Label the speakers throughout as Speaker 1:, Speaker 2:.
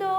Speaker 1: 2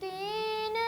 Speaker 1: 3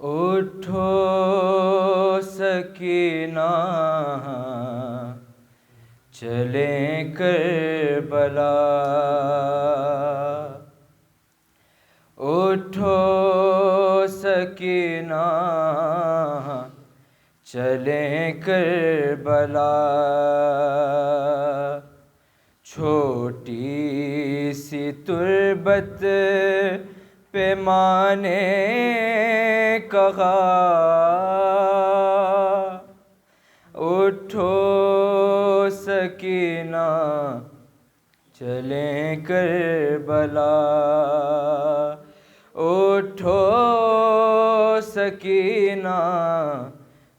Speaker 2: اٹھو سکینہ چلیں کربلا، اٹھو سکینہ چلیں کربلا، چھوٹی سی تربت پہ ماں نے کہا، اٹھو سکینہ چلیں کربلا، اٹھو سکینہ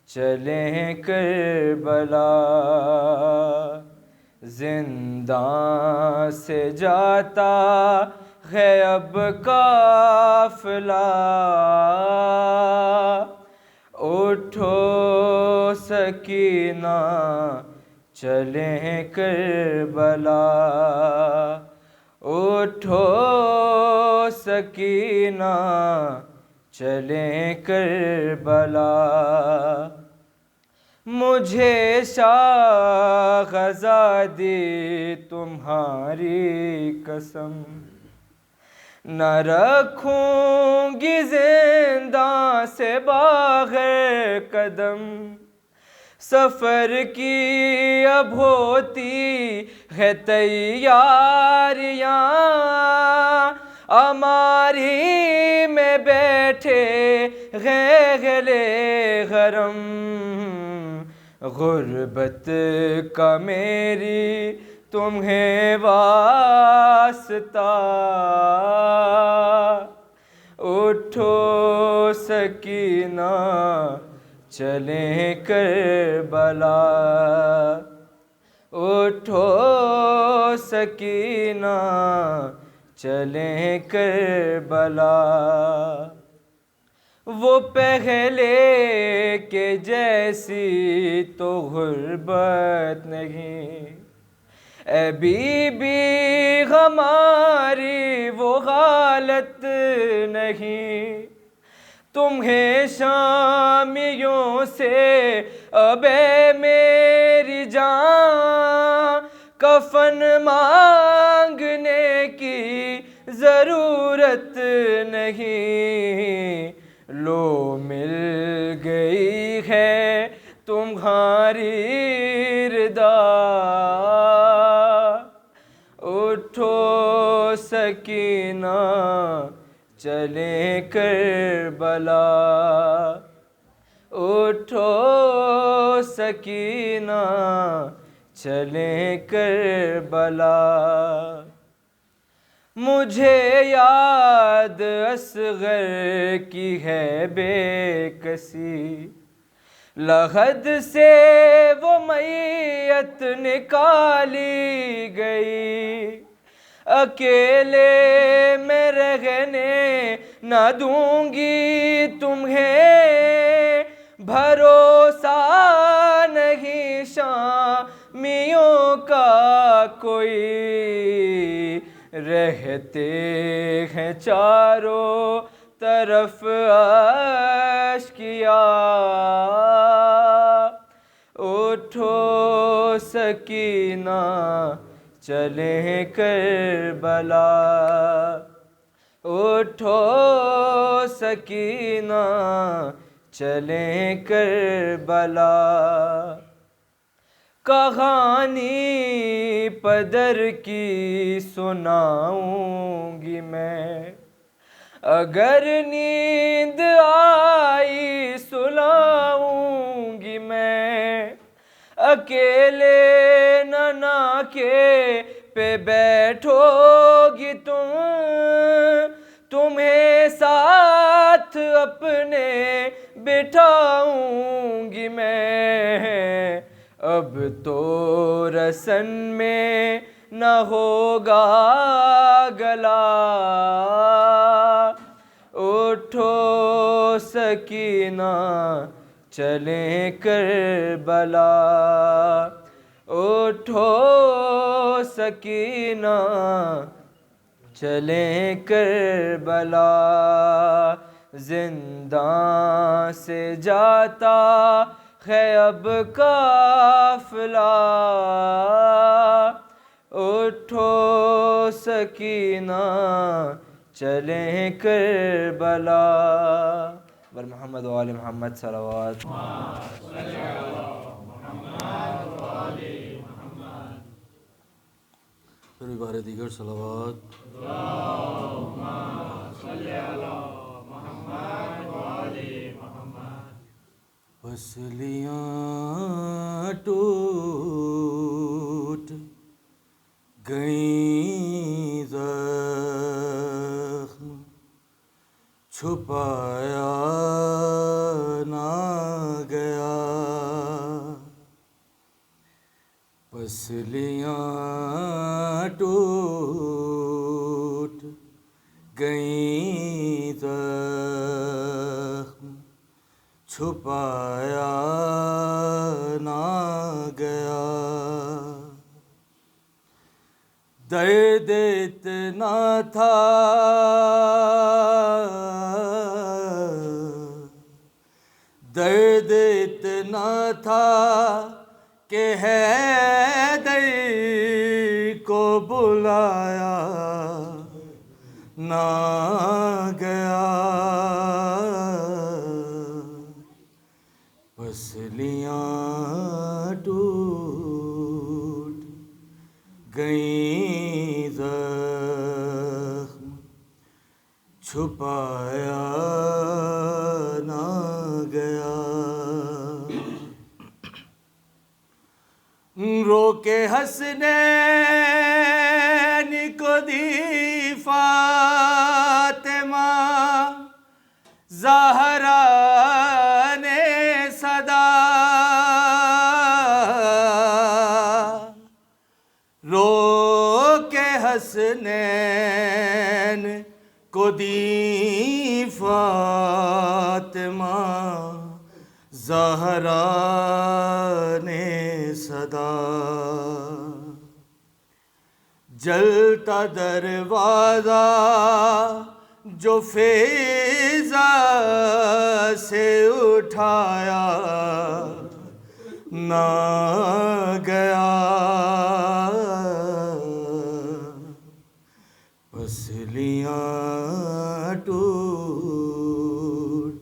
Speaker 2: چلیں کربلا، زنداں سے جاتا ہے اب قافلہ، اٹھو سکینہ چلیں کربلا، اٹھو سکینہ چلیں کربلا، مجھے شاہ آزادی تمہاری قسم، نہ رکھوں گی زندہ سے باہر قدم، سفر کی اب ہوتی ہے تیاریاں، اماری میں بیٹھے ہیں گلے غرم، غربت کا میری تمہیں واسطہ، اٹھو سکینہ چلیں کربلا، اٹھو سکینہ چلیں کربلا، وہ پہلے کے جیسی تو غربت نہیں، اے بی بی ہماری وہ حالت نہیں، تمہیں شامیوں سے اب اے میری جان کفن مانگنے کی ضرورت نہیں، لو مل گئی ہے تمہاری ردا، اٹھو سکینہ چلیں کربلا، اٹھو سکینہ چلیں کربلا، مجھے یاد اصغر کی ہے بے کسی، لحد سے وہ میت نکالی گئی، اکیلے میں رہنے نہ دوں گی تمہیں، بھروسہ نہیں شامیوں کا کوئی، رہتے ہیں چاروں طرف اشقیا، سکینہ چلیں کربلا، اٹھو سکینہ چلیں کربلا، کہانی پدر کی سناؤں گی میں، اگر نیند آئی سلاؤں گی میں، اکیلے نانا کے پہ بیٹھو گی تم، تمہیں ساتھ اپنے بٹھاؤں گی میں، اب تو رسن میں نہ ہوگا گلا، اٹھو سکینہ چلیں کربلا، اٹھو سکینہ چلیں کربلا، زنداں سے جاتا ہے اب قافلہ، اٹھو سکینہ چلیں کربلا، بر محمد و آل محمد صلوات۔
Speaker 3: پھر بار دیگر صلوات۔ پسلیاں ٹوٹ گئیں، زخم چھپایا نہ گیا، پسلیاں ٹوٹ گئیں، زخم چھپایا نہ گیا، درد اتنا تھا درد اتنا تھا کہ حیدر کو بلایا نہ گیا، پسلیاں ٹوٹ گئیں، زخم چھپایا نہ گیا، رو کے حسنین کو دی فاطمہ زہرا نے صدا، رو کے حسنین کو دی فاطمہ زہرا نے صدا، جلتا دروازہ جو فیضا سے اٹھایا نہ گیا، پسلیاں ٹوٹ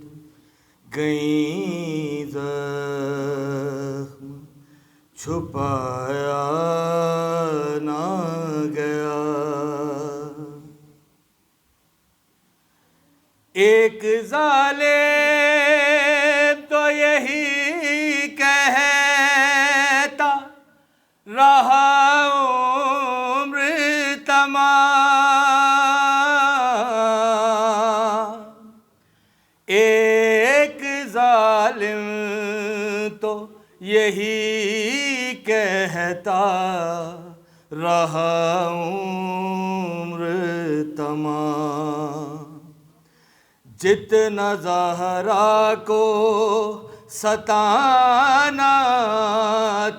Speaker 3: گئیں، زخم چھپایا نہ گیا، ایک ظالم تو یہی کہتا رہا عمر تمام، ایک ظالم تو یہی کہتا رہا عمر تمام، جتنا زہرا کو ستانا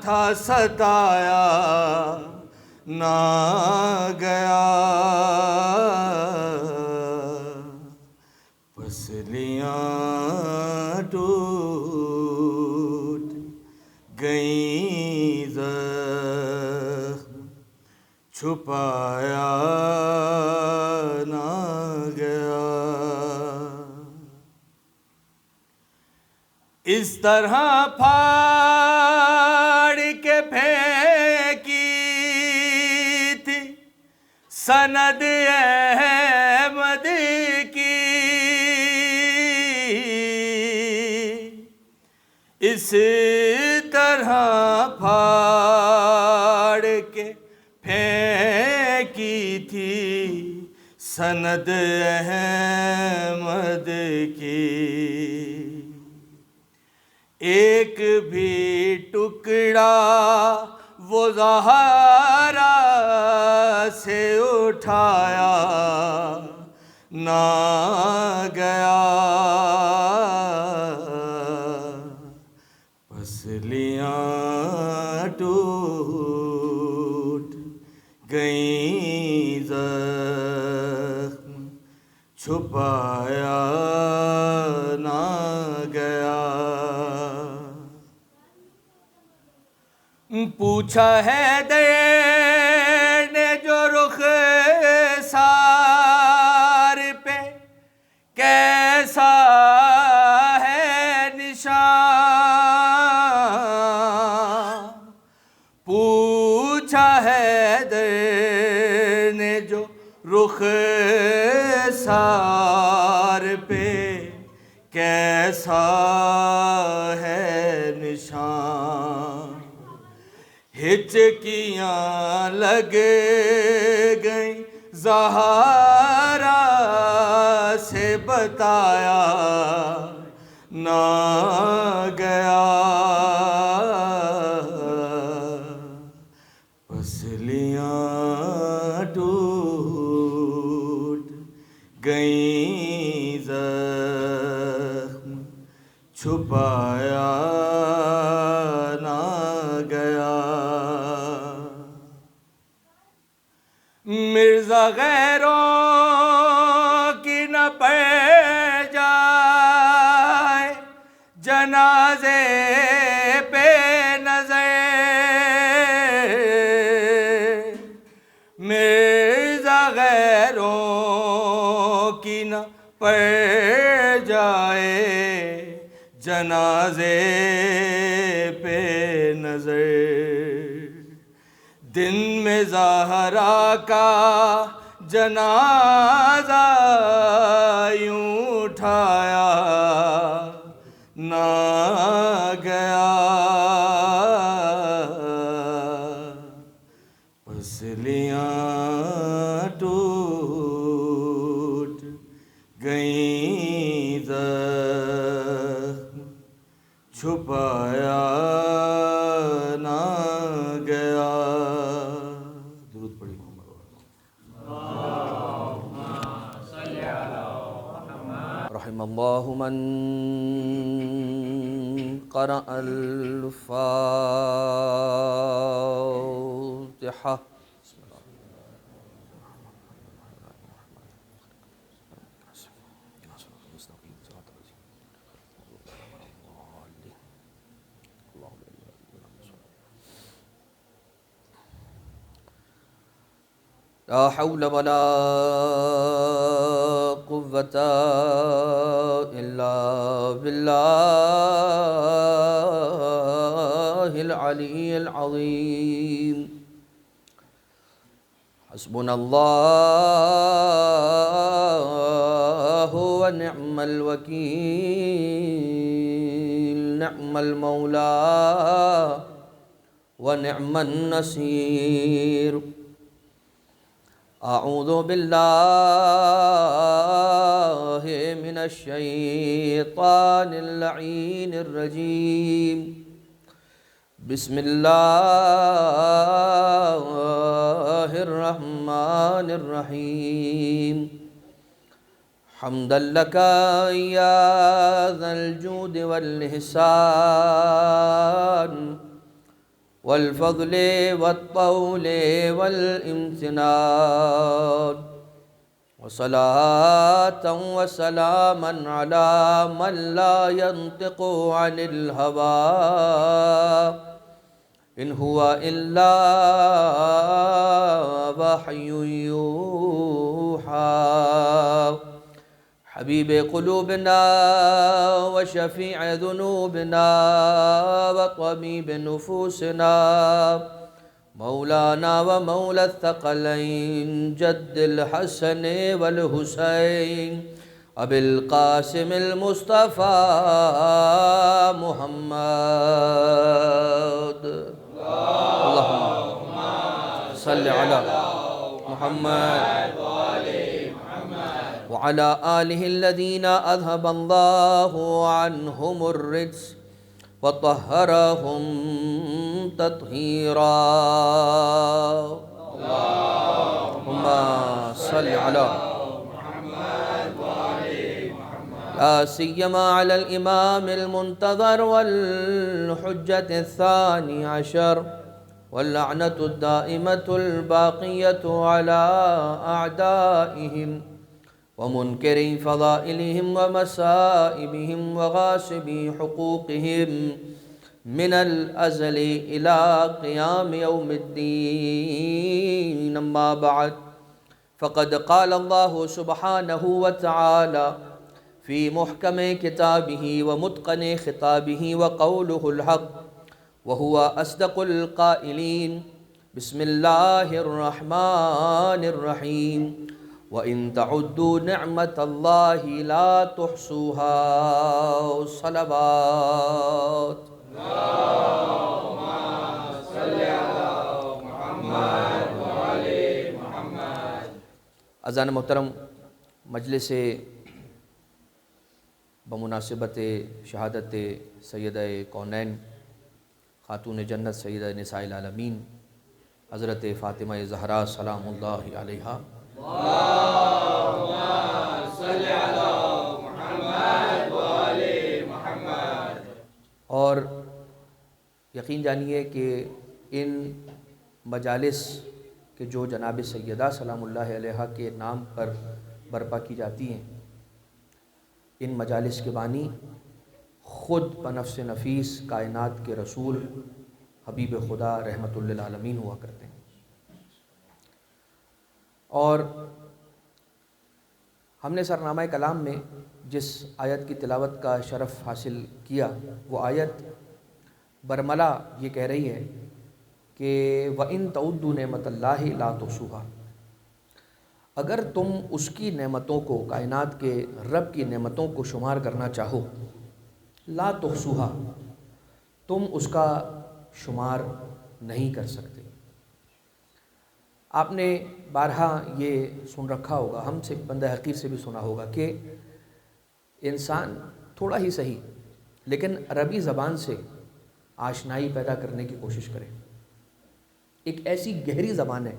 Speaker 3: تھا ستایا نہ گیا، پسلیاں ٹوٹ گئیں، چھپایا نہ گیا. اس طرح پھاڑ کے پھینکی تھی سند احمد کی، اس طرح پھاڑ کے پھینکی تھی سند احمد کی. ایک بھی ٹکڑا وہ زہرا سے اٹھایا نہ گیا. پسلیاں ٹوٹ گئیں، زخم چھپایا نہ گیا. پوچھا ہے دیر نے جو رخ سار پہ کیسا ہے نشان. پوچھا ہے دیر نے جو رخ سار پہ کیسا ہے نشان. ہچکیاں لگ گئیں زہرا سے بتایا نہ گیا. پسلیاں ٹوٹ گئیں، زخم چھپایا نہ گیا. مرزا غیروں کی نہ پڑ جائے جنازے پہ نظر، مرزا غیروں کی نہ پڑ جائے جنازے پہ نظر. دن میں زہرا کا جنازہ یوں اٹھایا نہ گیا. پسلیاں ٹوٹ گئیں، زخم چھپایا نہ گیا. درود پڑھی محمد.
Speaker 4: رحم اللہ من قرأ الفاتحة. لا حول ولا قوة إلا بالله العلي العظيم. حسبنا الله ونعم الوكيل، نعم المولى ونعم النصير. اعوذ باللہ من الشیطان اللعین الرجیم. بسم اللہ الرحمن الرحیم. حمدا لک یا ذا الجود والإحسان والفضل والطول والامتنان، وصلاة وسلاما على من لا ينطق عن الهوى ان ہوا الا وحی یوحا حبیب قلوبنا وشفیع ذنوبنا وطبیب نفوسنا مولانا ومولا الثقلین جد الحسن والحسین ابی القاسم المصطفى محمد اللهم صل على محمد وعلى آله الذين أذهب الله عنهم الرجس وطهرهم تطهيرا اللهم صل على لا سيما على الإمام المنتظر والحجة الثاني عشر واللعنة الدائمة الباقية على أعدائهم ومنكري فضائلهم ومسائبهم وغاصبي حقوقهم من الأزل إلى قيام يوم الدين. أما بعد فقد قال الله سبحانه وتعالى في محكم كتابه ومتقن خطابه وقوله الحق وهو أصدق القائلين. بسم الله الرحمن الرحيم. وَإِن تَعُدُّوا نِعْمَةَ اللَّهِ لَا تُحْصُوهَا. صلوات. اللهم صل على محمد وآل محمد. اذان محترم، مجلس بمناسبت شہادت سیدہ کونین خاتون جنت سیدہ نساء العالمین حضرت فاطمہ زہرا سلام اللہ علیہا اور یقین جانیے کہ ان مجالس کے جو جناب سیدہ سلام اللہ علیہا کے نام پر برپا کی جاتی ہیں، ان مجالس کے بانی خود بنفس نفیس کائنات کے رسول حبیب خدا رحمت للعالمین ہوا کرتے ہیں. اور ہم نے سرنامہ کلام میں جس آیت کی تلاوت کا شرف حاصل کیا، وہ آیت برملا یہ کہہ رہی ہے کہ وَإِن تَعُدُّوا نِعْمَةَ اللَّهِ لَا تُحْصُوهَا. اگر تم اس کی نعمتوں کو، کائنات کے رب کی نعمتوں کو شمار کرنا چاہو، لا تحصوها، تم اس کا شمار نہیں کر سکتے. آپ نے بارہا یہ سن رکھا ہوگا، ہم سے بندہ حقیر سے بھی سنا ہوگا کہ انسان تھوڑا ہی صحیح لیکن عربی زبان سے آشنائی پیدا کرنے کی کوشش کرے. ایک ایسی گہری زبان ہے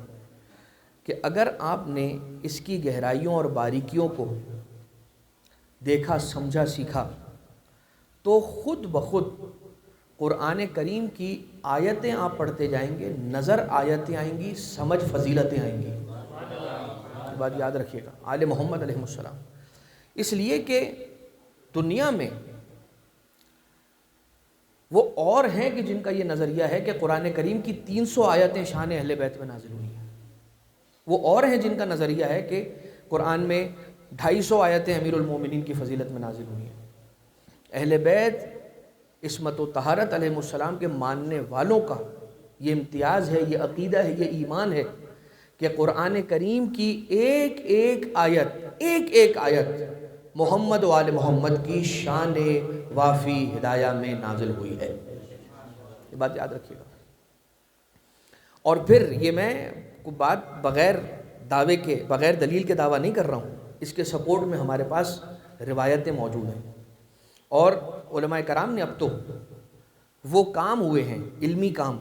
Speaker 4: کہ اگر آپ نے اس کی گہرائیوں اور باریکیوں کو دیکھا، سمجھا، سیکھا تو خود بخود قرآن کریم کی آیتیں آپ پڑھتے جائیں گے، نظر آیتیں آئیں گی، سمجھ فضیلتیں آئیں گی. یہ بات یاد رکھیے گا، آل محمد علیہ السلام. اس لیے کہ دنیا میں وہ اور ہیں کہ جن کا یہ نظریہ ہے کہ قرآن کریم کی 300 آیتیں شان اہل بیت میں نازل ہوئی ہیں. وہ اور ہیں جن کا نظریہ ہے کہ قرآن میں 250 آیتیں امیر المومنین کی فضیلت میں نازل ہوئی ہیں. اہل بیت عصمت و طہارت علیہ السلام کے ماننے والوں کا یہ امتیاز ہے، یہ عقیدہ ہے، یہ ایمان ہے کہ قرآن کریم کی ایک ایک آیت محمد و آل محمد کی شان وافی ہدایہ میں نازل ہوئی ہے. یہ بات یاد رکھیے گا. اور پھر یہ میں کوئی بات بغیر دعوے کے، بغیر دلیل کے دعویٰ نہیں کر رہا ہوں، اس کے سپورٹ میں ہمارے پاس روایتیں موجود ہیں. اور علماء کرام نے اب تو وہ کام ہوئے ہیں، علمی کام،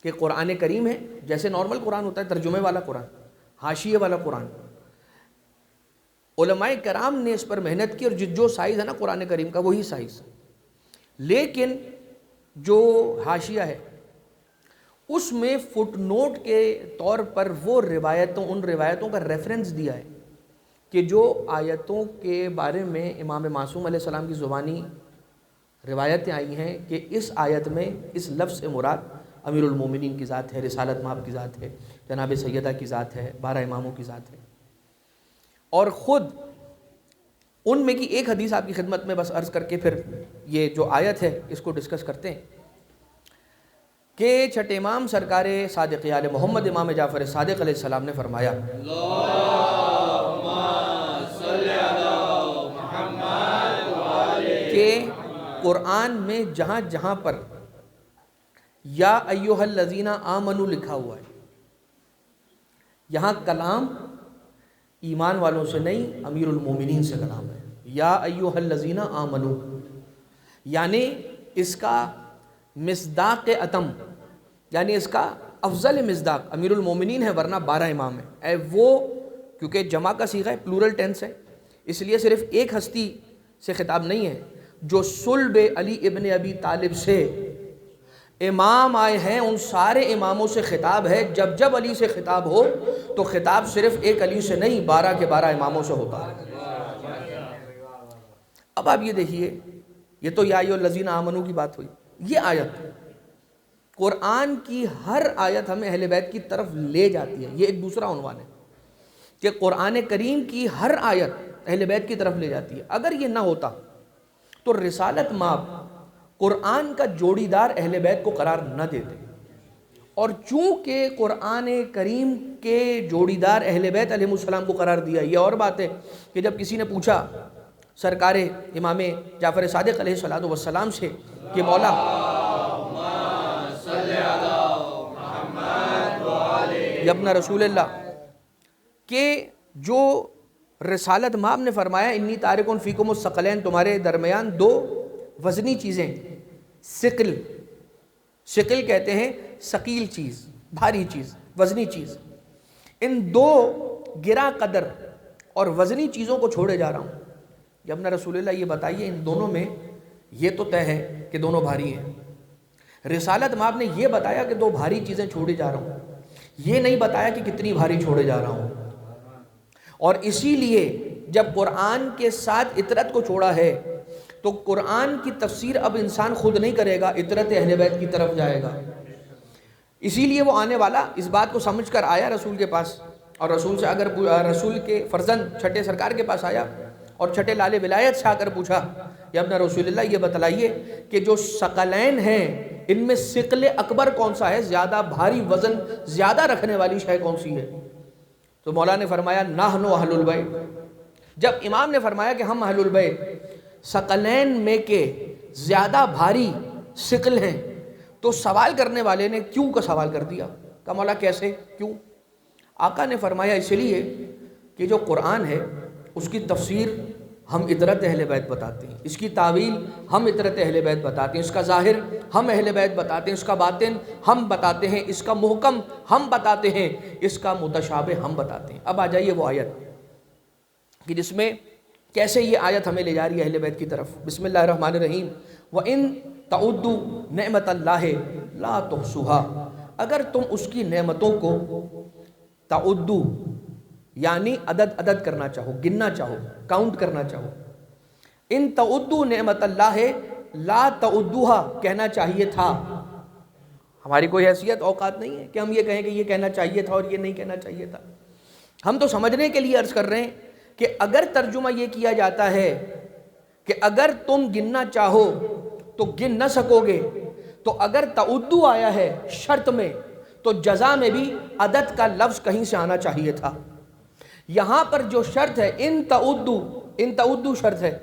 Speaker 4: کہ قرآن کریم ہے جیسے نارمل قرآن ہوتا ہے، ترجمے والا قرآن، حاشیے والا قرآن. علماء کرام نے اس پر محنت کی اور جو سائز ہے نا قرآن کریم کا وہی سائز، لیکن جو حاشیہ ہے اس میں فٹ نوٹ کے طور پر وہ ان روایتوں کا ریفرنس دیا ہے کہ جو آیتوں کے بارے میں امام معصوم علیہ السلام کی زبانی روایتیں آئی ہیں کہ اس آیت میں اس لفظ سے مراد امیر المومنین کی ذات ہے، رسالت مآب کی ذات ہے، جناب سیدہ کی ذات ہے، 12 اماموں کی ذات ہے. اور خود ان میں کی ایک حدیث آپ کی خدمت میں بس عرض کر کے پھر یہ جو آیت ہے اس کو ڈسکس کرتے ہیں کہ چھٹے امام سرکار صادق آل محمد امام جعفر صادق علیہ السلام نے فرمایا کہ قرآن میں جہاں جہاں پر یا ایھا الذین آمنوا لکھا ہوا ہے، یہاں کلام ایمان والوں سے نہیں، امیر المومنین سے کلام ہے. یا ایھا الذین آمنوا یعنی اس کا مصداق اتم، یعنی اس کا افضل مصداق امیر المومنین ہے، ورنہ 12 امام ہیں. اے وہ، کیونکہ جمع کا صیغہ ہے، پلورل ٹینس ہے، اس لیے صرف ایک ہستی سے خطاب نہیں ہے. جو صلب علی ابن ابی طالب سے امام آئے ہیں ان سارے اماموں سے خطاب ہے. جب جب علی سے خطاب ہو تو خطاب صرف ایک علی سے نہیں، 12 کے 12 اماموں سے ہوتا ہے. اب آپ یہ دیکھیے، یہ تو یا ایھا الذین آمنوا کی بات ہوئی. یہ آیت قرآن کی ہر آیت ہمیں اہل بیت کی طرف لے جاتی ہے. یہ ایک دوسرا عنوان ہے کہ قرآن کریم کی ہر آیت اہل بیت کی طرف لے جاتی ہے. اگر یہ نہ ہوتا تو رسالت مآب قرآن کا جوڑی دار اہل بیت کو قرار نہ دیتے. اور چونکہ قرآن کریم کے جوڑی دار اہل بیت علیہ السلام کو قرار دیا. یہ اور بات ہے کہ جب کسی نے پوچھا سرکار امام جعفر صادق علیہ السلام سے کہ مولا ابن رسول اللہ کہ جو رسالت مآب نے فرمایا انی تارکن فیکم الثقلین، تمہارے درمیان 2 وزنی چیزیں، ثقل کہتے ہیں ثقیل چیز، بھاری چیز، وزنی چیز، ان 2 گرا قدر اور وزنی چیزوں کو چھوڑے جا رہا ہوں. یا ابن رسول اللہ یہ بتائیے ان دونوں میں یہ تو طے ہے کہ دونوں بھاری ہیں. رسالت مآب نے یہ بتایا کہ 2 بھاری چیزیں چھوڑے جا رہا ہوں، یہ نہیں بتایا کہ کتنی بھاری چھوڑے جا رہا ہوں. اور اسی لیے جب قرآن کے ساتھ اطرت کو چھوڑا ہے تو قرآن کی تفسیر اب انسان خود نہیں کرے گا، اطرت اہل بیت کی طرف جائے گا. اسی لیے وہ آنے والا اس بات کو سمجھ کر آیا رسول کے پاس، اور رسول سے اگر رسول کے فرزند چھٹے سرکار کے پاس آیا اور چھٹے لال ولایت سے آ کر پوچھا یا ابن رسول اللہ یہ بتلائیے کہ جو ثقلین ہیں ان میں ثقل اکبر کون سا ہے، زیادہ بھاری وزن زیادہ رکھنے والی شے کون سی ہے؟ تو مولا نے فرمایا نحن اہل البیت. جب امام نے فرمایا کہ ہم اہل البیت ثقلین میں کے زیادہ بھاری ثقل ہیں تو سوال کرنے والے نے کیوں کا سوال کر دیا؟ کہ مولا کیسے، کیوں؟ آقا نے فرمایا اس لیے کہ جو قرآن ہے اس کی تفسیر ہم اطرت اہل بیت بتاتے ہیں، اس کی تعویل ہم اطرت اہل بیت بتاتے ہیں، اس کا ظاہر ہم اہل بیت بتاتے ہیں، اس کا باطن ہم بتاتے ہیں، اس کا محکم ہم بتاتے ہیں، اس کا متشابہ ہم بتاتے ہیں. اب آ جائیے وہ آیت کہ جس میں کیسے یہ آیت ہمیں لے جا رہی ہے اہل بیت کی طرف. بسم اللہ الرحمن الرحیم. وَإِن تَعُدُّوا نِعْمَتَ اللَّهِ لَا تُحْصُوهَا، اگر تم اس کی نعمتوں کو تعدو یعنی عدد کرنا چاہو، گننا چاہو، کاؤنٹ کرنا چاہو. ان تعدو نعمت اللہ لا تعدوها کہنا چاہیے تھا. ہماری کوئی حیثیت اوقات نہیں ہے کہ ہم یہ کہیں کہ یہ کہنا چاہیے تھا اور یہ نہیں کہنا چاہیے تھا. ہم تو سمجھنے کے لیے عرض کر رہے ہیں کہ اگر ترجمہ یہ کیا جاتا ہے کہ اگر تم گننا چاہو تو گن نہ سکو گے، تو اگر تعدو آیا ہے شرط میں تو جزا میں بھی عدد کا لفظ کہیں سے آنا چاہیے تھا. یہاں پر جو شرط ہے ان تعدو شرط ہے،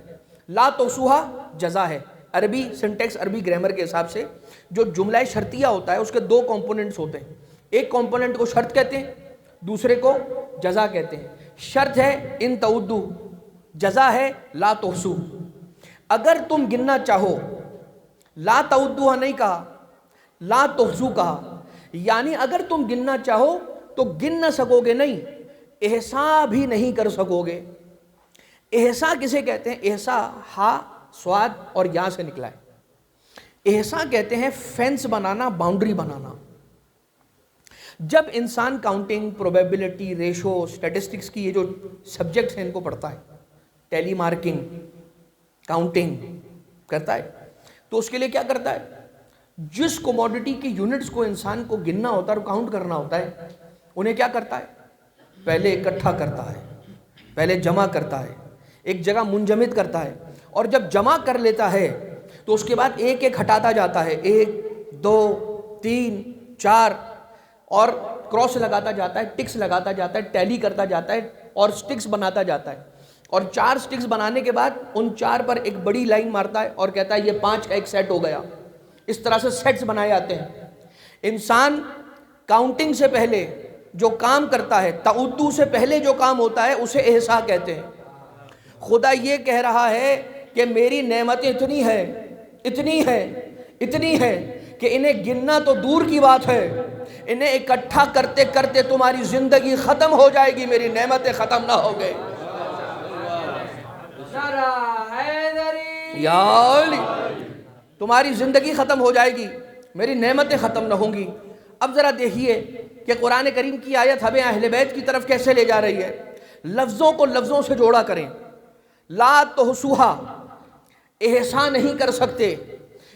Speaker 4: لا تحصوها جزا ہے. عربی سنٹیکس، عربی گرامر کے حساب سے جو جملہ شرطیہ ہوتا ہے اس کے 2 کمپوننٹس ہوتے ہیں. ایک کمپوننٹ کو شرط کہتے ہیں، دوسرے کو جزا کہتے ہیں. شرط ہے ان تعدو، جزا ہے لا تحصو. اگر تم گننا چاہو، لا تعدوها نہیں کہا، لا تحصو کہا، یعنی اگر تم گننا چاہو تو گن نہ سکو گے، نہیں احصاء بھی نہیں کر سکو گے. احصاء کسے کہتے ہیں؟ احصاء ہا سواد اور یا سے نکلا ہے. احصاء کہتے ہیں فینس بنانا، باؤنڈری بنانا. جب انسان کاؤنٹنگ، پروبیبلٹی، ریشو، سٹیٹسٹکس کی یہ جو سبجیکٹس ہیں ان کو پڑھتا ہے، ٹیلی مارکنگ، کاؤنٹنگ کرتا ہے، تو اس کے لیے کیا کرتا ہے؟ جس کوموڈٹی کی یونٹس کو انسان کو گننا ہوتا ہے اور کاؤنٹ کرنا ہوتا ہے، انہیں کیا کرتا ہے؟ پہلے اکٹھا کرتا ہے، پہلے جمع کرتا ہے، ایک جگہ منجمد کرتا ہے، اور جب جمع کر لیتا ہے تو اس کے بعد ایک ایک ہٹاتا جاتا ہے، 1 2 3 4، اور کراس لگاتا جاتا ہے، ٹکس لگاتا جاتا ہے، ٹیلی کرتا جاتا ہے اور سٹکس بناتا جاتا ہے، اور 4 سٹکس بنانے کے بعد ان 4 پر ایک بڑی لائن مارتا ہے اور کہتا ہے یہ 5 کا ایک سیٹ ہو گیا۔ اس طرح سے سیٹس بنائے جاتے ہیں۔ انسان کاؤنٹنگ سے پہلے جو کام کرتا ہے، تعدو سے پہلے جو کام ہوتا ہے، اسے احصاء کہتے ہیں۔ خدا یہ کہہ رہا ہے کہ میری نعمتیں اتنی ہے کہ انہیں گننا تو دور کی بات ہے، انہیں اکٹھا کرتے کرتے تمہاری زندگی ختم ہو جائے گی، میری نعمتیں ختم نہ ہو گئے۔ یا علی، تمہاری زندگی ختم ہو جائے گی، میری نعمتیں ختم نہ ہوں گی۔ اب ذرا دیکھیے کہ قرآن کریم کی آیت ہمیں اہل بیت کی طرف کیسے لے جا رہی ہے۔ لفظوں کو لفظوں سے جوڑا کریں۔ لا تحصوہا، احصاء نہیں کر سکتے۔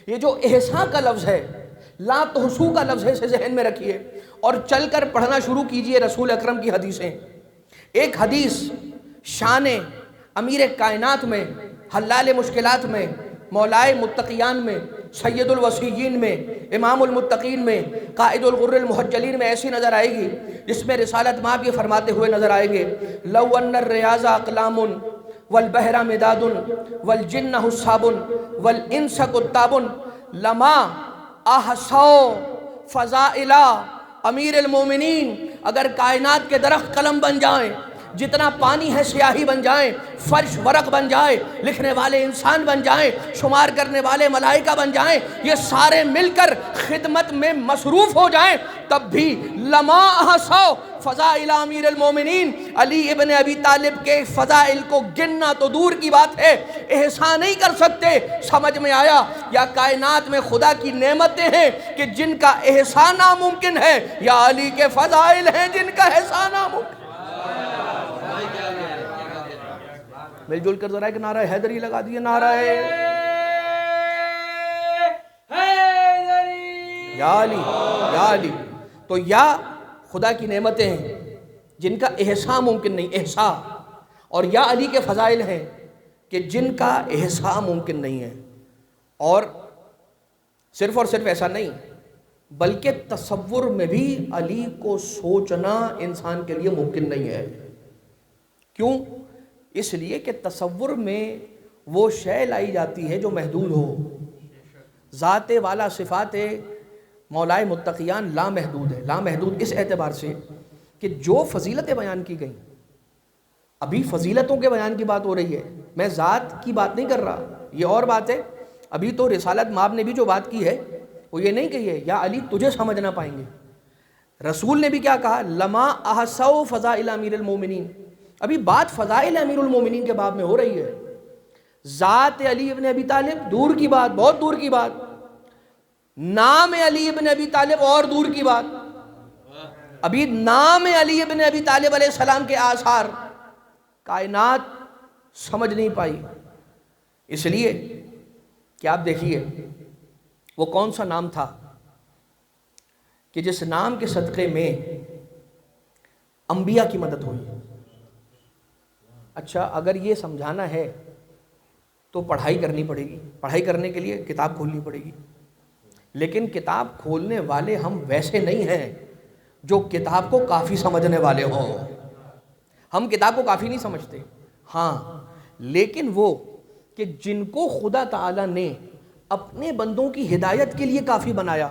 Speaker 4: یہ جو احصاء کا لفظ ہے، لا تحصو کا لفظ ہے، اسے ذہن میں رکھیے اور چل کر پڑھنا شروع کیجئے رسول اکرم کی حدیثیں۔ ایک حدیث شان امیر کائنات میں، حلال مشکلات میں، مولائے متقیان میں، سید الوصیین میں، امام المتقین میں، قائد الغر المحجلین میں ایسی نظر آئے گی جس میں رسالت مآب یہ فرماتے ہوئے نظر آئیں گے، لو ان الریاض اقلام والبحر مداد والجن حساب والانس کتاب لما احصوا فضائل امیر المومنین۔ اگر کائنات کے درخت قلم بن جائیں، جتنا پانی ہے سیاہی بن جائیں، فرش ورق بن جائے، لکھنے والے انسان بن جائیں، شمار کرنے والے ملائکہ بن جائیں، یہ سارے مل کر خدمت میں مصروف ہو جائیں، تب بھی لما احصوا فضائل امیر المومنین، علی ابن ابی طالب کے فضائل کو گننا تو دور کی بات ہے، احصاء نہیں کر سکتے۔ سمجھ میں آیا؟ یا کائنات میں خدا کی نعمتیں ہیں کہ جن کا احصاء ناممکن ہے، یا علی کے فضائل ہیں جن کا احصاء ناممکن۔ مل جل کر ذرا ایک نعرہ حیدری لگا دیے، نعرہ یا علی، یا علی۔ تو یا خدا کی نعمتیں ہیں جن کا احصاء ممکن نہیں، احصاء، اور یا علی کے فضائل ہیں کہ جن کا احصاء ممکن نہیں ہے۔ اور صرف ایسا نہیں، بلکہ تصور میں بھی علی کو سوچنا انسان کے لیے ممکن نہیں ہے۔ کیوں؟ اس لیے کہ تصور میں وہ شے لائی جاتی ہے جو محدود ہو۔ ذات والا صفات مولائے متقیان لامحدود ہے۔ لامحدود اس اعتبار سے کہ جو فضیلتیں بیان کی گئیں، ابھی فضیلتوں کے بیان کی بات ہو رہی ہے، میں ذات کی بات نہیں کر رہا، یہ اور بات ہے۔ ابھی تو رسالت مآب نے بھی جو بات کی ہے وہ یہ نہیں کہی ہے یا علی تجھے سمجھ نہ پائیں گے۔ رسول نے بھی کیا کہا؟ لما احصوا فضائل امیر المومنین۔ ابھی بات فضائل امیر المومنین کے باب میں ہو رہی ہے۔ ذات علی ابن ابی طالب دور کی بات، بہت دور کی بات، نام علی ابن ابی طالب اور دور کی بات۔ ابھی نام علی ابن ابی طالب علیہ السلام کے آثار کائنات سمجھ نہیں پائی، اس لیے کہ آپ دیکھیے وہ کون سا نام تھا کہ جس نام کے صدقے میں انبیاء کی مدد ہوئی۔ اچھا، اگر یہ سمجھانا ہے تو پڑھائی کرنی پڑے گی، پڑھائی کرنے کے لیے کتاب کھولنی پڑے گی، لیکن کتاب کھولنے والے ہم ویسے نہیں ہیں جو کتاب کو کافی سمجھنے والے ہوں۔ ہم کتاب کو کافی نہیں سمجھتے، ہاں، لیکن وہ کہ جن کو خدا تعالیٰ نے اپنے بندوں کی ہدایت کے لیے کافی بنایا،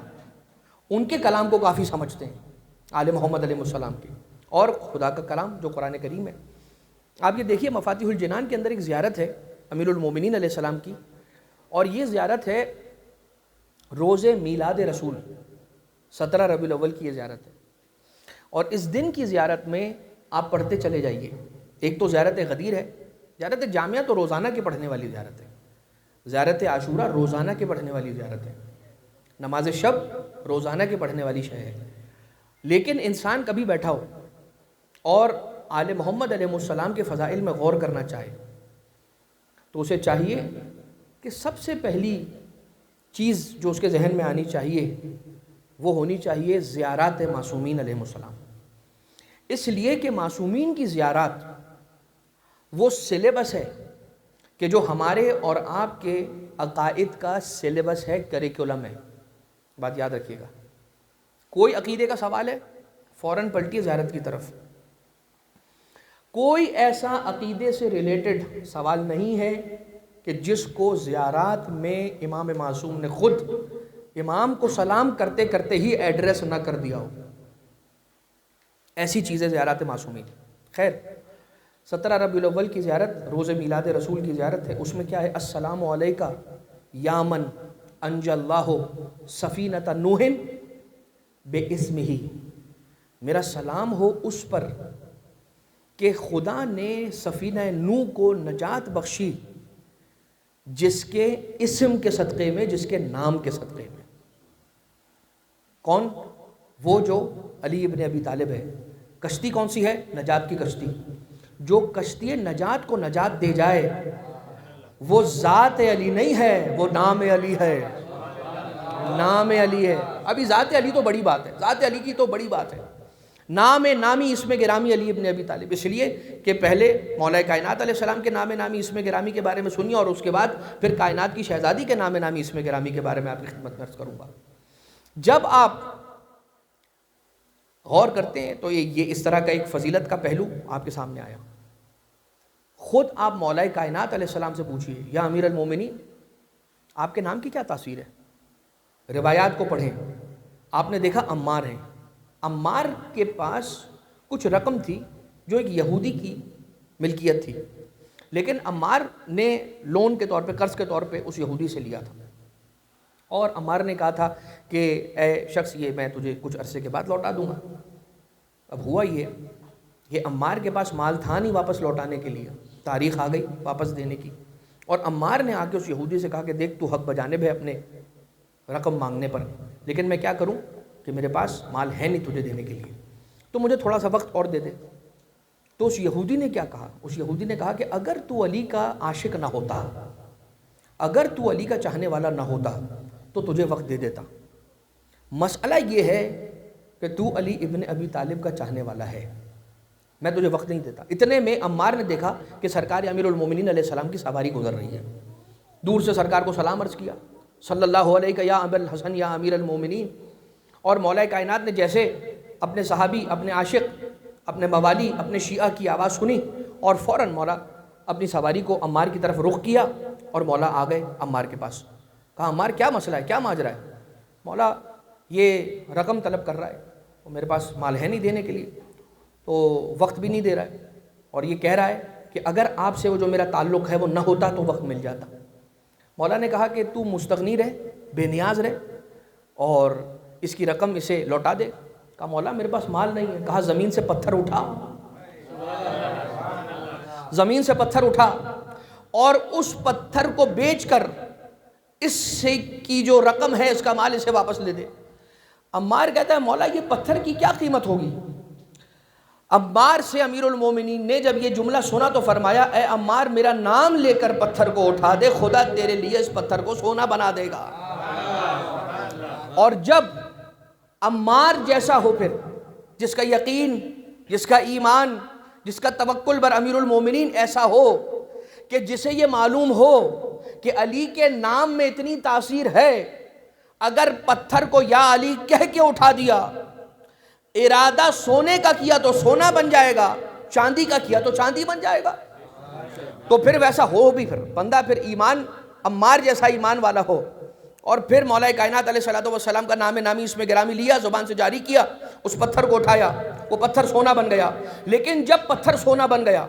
Speaker 4: ان کے کلام کو کافی سمجھتے ہیں، آل محمد علیہ السلام کے اور خدا کا کلام جو قرآن کریم ہے۔ آپ یہ دیکھیے مفاتیح الجنان کے اندر ایک زیارت ہے امیر المومنین علیہ السلام کی، اور یہ زیارت ہے روز میلاد رسول، 17 ربیع الاول کی یہ زیارت ہے، اور اس دن کی زیارت میں آپ پڑھتے چلے جائیے۔ ایک تو زیارت غدیر ہے، زیارت جامعہ تو روزانہ کے پڑھنے والی زیارت ہے، زیارت عاشورہ روزانہ کے پڑھنے والی زیارت ہے، نماز شب روزانہ کے پڑھنے والی شے ہے۔ لیکن انسان کبھی بیٹھا ہو اور آل محمد علیہ السلام کے فضائل میں غور کرنا چاہے تو اسے چاہیے کہ سب سے پہلی چیز جو اس کے ذہن میں آنی چاہیے وہ ہونی چاہیے زیارات معصومین علیہ السلام، اس لیے کہ معصومین کی زیارات وہ سلیبس ہے کہ جو ہمارے اور آپ کے عقائد کا سلیبس ہے، کریکولم ہے. بات یاد رکھیے گا، کوئی عقیدے کا سوال ہے فوراً پلٹیے زیارت کی طرف. کوئی ایسا عقیدے سے ریلیٹڈ سوال نہیں ہے کہ جس کو زیارات میں امام معصوم نے خود امام کو سلام کرتے کرتے ہی ایڈریس نہ کر دیا ہو. ایسی چیزیں زیارات معصومین. خیر، 17 ربیع الاول کی زیارت روز میلاد رسول کی زیارت ہے. اس میں کیا ہے؟ السلام علیکہ یا من انجى اللہ سفینۃ نوح باسمہ. میرا سلام ہو اس پر کہ خدا نے سفینہ نوح کو نجات بخشی جس کے اسم کے صدقے میں، جس کے نام کے صدقے میں. کون؟ وہ جو علی ابن ابی طالب ہے. کشتی کون سی ہے؟ نجات کی کشتی. جو کشتی نجات کو نجات دے جائے وہ ذات علی نہیں ہے، وہ نام علی ہے. نام علی ہے. ابھی ذات علی تو بڑی بات ہے، ذات علی کی تو بڑی بات ہے. نام نامی اسم گرامی علی ابن ابی طالب. اس لیے کہ پہلے مولا کائنات علیہ السلام کے نام نامی اسم گرامی کے بارے میں سنیے، اور اس کے بعد پھر کائنات کی شہزادی کے نام نامی اسم گرامی کے بارے میں آپ کی خدمت میں عرض کروں گا. جب آپ غور کرتے ہیں تو یہ اس طرح کا ایک فضیلت کا پہلو آپ کے سامنے آیا. خود آپ مولا کائنات علیہ السلام سے پوچھئے، یا امیر المومنین آپ کے نام کی کیا تاثیر ہے؟ روایات کو پڑھیں. آپ نے دیکھا عمار ہیں. عمار کے پاس کچھ رقم تھی جو ایک یہودی کی ملکیت تھی، لیکن عمار نے لون کے طور پہ، قرض کے طور پہ اس یہودی سے لیا تھا. اور عمار نے کہا تھا کہ اے شخص، یہ میں تجھے کچھ عرصے کے بعد لوٹا دوں گا. اب ہوا یہ عمار کے پاس مال تھا نہیں واپس لوٹانے کے لیے. تاریخ آ گئی واپس دینے کی، اور عمار نے آ کے اس یہودی سے کہا کہ دیکھ، تو حق بجانب ہے اپنے رقم مانگنے پر، لیکن میں کیا کروں کہ میرے پاس مال ہے نہیں تجھے دینے کے لیے، تو مجھے تھوڑا سا وقت اور دے دے. تو اس یہودی نے کیا کہا؟ اس یہودی نے کہا کہ اگر تو علی کا عاشق نہ ہوتا، اگر تو علی کا چاہنے والا نہ ہوتا تو تجھے وقت دے دیتا. مسئلہ یہ ہے کہ تو علی ابن ابی طالب کا چاہنے والا ہے، میں تجھے وقت نہیں دیتا. اتنے میں عمار نے دیکھا کہ سرکار امیر المومنین علیہ السلام کی سواری گزر رہی ہے. دور سے سرکار کو سلام عرض کیا، صلی اللہ علیہ یا ابا الحسن یا امیر المومنین. اور مولا کائنات نے جیسے اپنے صحابی، اپنے عاشق، اپنے موالی، اپنے شیعہ کی آواز سنی، اور فوراً مولا اپنی سواری کو عمار کی طرف رخ کیا، اور مولا آ گئے عمار کے پاس. کہا عمار کیا مسئلہ ہے، کیا ماجرا ہے؟ مولا یہ رقم طلب کر رہا ہے، اور میرے پاس مال ہے نہیں دینے کے لیے، تو وقت بھی نہیں دے رہا ہے، اور یہ کہہ رہا ہے کہ اگر آپ سے وہ جو میرا تعلق ہے وہ نہ ہوتا تو وقت مل جاتا. مولا نے کہا کہ تو مستغنی رہ، بے نیاز رہ، اور اس کی رقم اسے لوٹا دے. کہا مولا میرے پاس مال نہیں ہے. کہا زمین سے پتھر اٹھا، زمین سے پتھر اٹھا، اور اس پتھر کو بیچ کر اس سے کی جو رقم ہے اس کا مال اسے واپس لے دے. عمار کہتا ہے مولا یہ پتھر کی کیا قیمت ہوگی؟ عمار سے امیر المومنین نے جب یہ جملہ سنا تو فرمایا، اے عمار میرا نام لے کر پتھر کو اٹھا دے، خدا تیرے لیے اس پتھر کو سونا بنا دے گا. اور جب عمار جیسا ہو، پھر جس کا یقین، جس کا ایمان، جس کا توکل بر امیر المومنین ایسا ہو کہ جسے یہ معلوم ہو کہ علی کے نام میں اتنی تاثیر ہے، اگر پتھر کو یا علی کہہ کے اٹھا دیا، ارادہ سونے کا کیا تو سونا بن جائے گا، چاندی کا کیا تو چاندی بن جائے گا. تو پھر ویسا ہو بھی، پھر بندہ پھر ایمان عمار جیسا ایمان والا ہو. اور پھر مولا کائنات علیہ السلام کا نام نامی اس میں گرامی لیا، زبان سے جاری کیا، اس پتھر کو اٹھایا، وہ پتھر سونا بن گیا. لیکن جب پتھر سونا بن گیا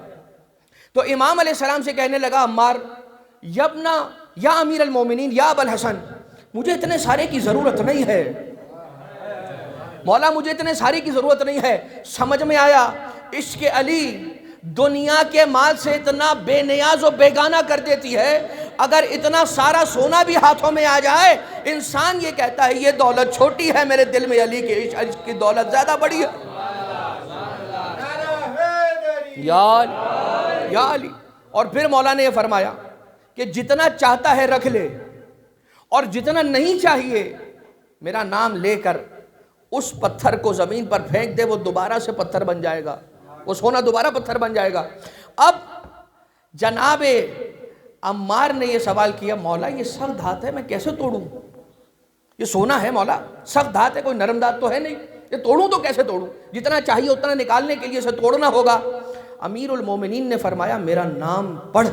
Speaker 4: تو امام علیہ السلام سے کہنے لگا عمار، یبنا یا امیر المومنین یا ابا الحسن، مجھے اتنے سارے کی ضرورت نہیں ہے مولا، مجھے اتنے ساری کی ضرورت نہیں ہے. سمجھ میں آیا عشق علی دنیا کے مال سے اتنا بے نیاز و بیگانہ کر دیتی ہے. اگر اتنا سارا سونا بھی ہاتھوں میں آ جائے، انسان یہ کہتا ہے یہ دولت چھوٹی ہے، میرے دل میں علی کے عشق کی دولت زیادہ بڑی ہے. یا علی. اور پھر مولا نے یہ فرمایا کہ جتنا چاہتا ہے رکھ لے، اور جتنا نہیں چاہیے میرا نام لے کر اس پتھر کو زمین پر پھینک دے، وہ دوبارہ سے پتھر بن جائے گا، وہ سونا دوبارہ پتھر بن جائے گا۔ اب جناب عمار نے یہ سوال کیا، مولا یہ سخت دھات ہے، میں کیسے توڑوں؟ یہ سونا ہے مولا، سخت دھات ہے، کوئی نرم دھات تو ہے نہیں، یہ توڑوں تو کیسے توڑوں؟ جتنا چاہیے اتنا نکالنے کے لیے اسے توڑنا ہوگا۔ امیر المومنین نے فرمایا میرا نام پڑھ،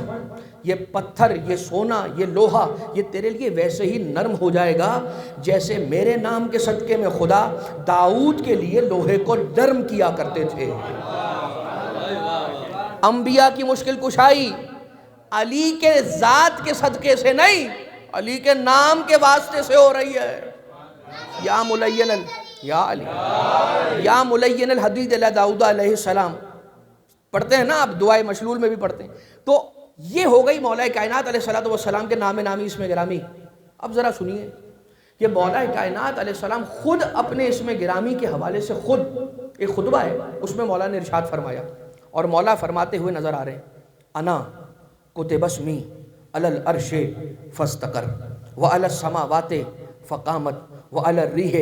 Speaker 4: یہ پتھر، یہ سونا، یہ لوہا، یہ تیرے لیے ویسے ہی نرم ہو جائے گا جیسے میرے نام کے صدقے میں خدا داؤد کے لیے لوہے کو نرم کیا کرتے تھے۔ انبیاء کی مشکل کشائی علی کے ذات کے صدقے سے نہیں، علی کے نام کے واسطے سے ہو رہی ہے۔ یا ملین یا علی یا ملین الحدید علی داؤد علیہ السلام پڑھتے ہیں نا آپ، دعائے مشلول میں بھی پڑھتے ہیں۔ تو یہ ہو گئی مولا کائنات علیہ السلام کے نام نامی اسم گرامی۔ اب ذرا سنیے کہ مولا کائنات علیہ السلام خود اپنے اسم گرامی کے حوالے سے خود ایک خطبہ ہے، اس میں مولا نے ارشاد فرمایا، اور مولا فرماتے ہوئے نظر آ رہے ہیں، انا کتب اسمی علی العرش فاستقر وعلی السماوات فقامت وعلی الریح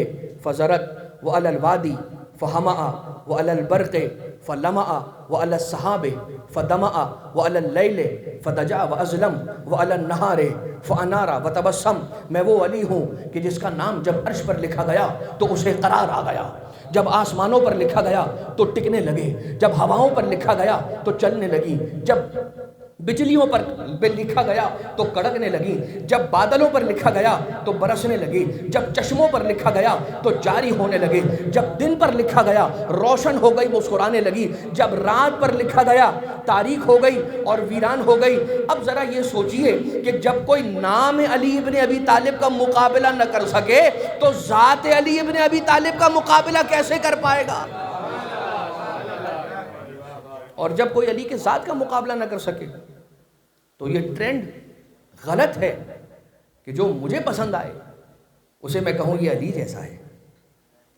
Speaker 4: فزرت وعلی الوادی فہمع وعلی البرق فلمع وعلی السحاب فدمع وعلی اللیل فدجع وازلم وعلی النہار فانار وتبسم۔ میں وہ علی ہوں کہ جس کا نام جب عرش پر لکھا گیا تو اسے قرار آ گیا، جب آسمانوں پر لکھا گیا تو ٹکنے لگے، جب ہواؤں پر لکھا گیا تو چلنے لگی، جب بجلیوں پر لکھا گیا تو کڑکنے لگی، جب بادلوں پر لکھا گیا تو برسنے لگی، جب چشموں پر لکھا گیا تو جاری ہونے لگے، جب دن پر لکھا گیا روشن ہو گئی مسکرانے لگی، جب رات پر لکھا گیا تاریک ہو گئی اور ویران ہو گئی۔ اب ذرا یہ سوچئے کہ جب کوئی نام علی ابن ابی طالب کا مقابلہ نہ کر سکے تو ذات علی ابن ابی طالب کا مقابلہ کیسے کر پائے گا؟ اور جب کوئی علی کے ذات کا مقابلہ نہ کر سکے تو یہ ٹرینڈ غلط ہے کہ جو مجھے پسند آئے اسے میں کہوں یہ علی جیسا ہے،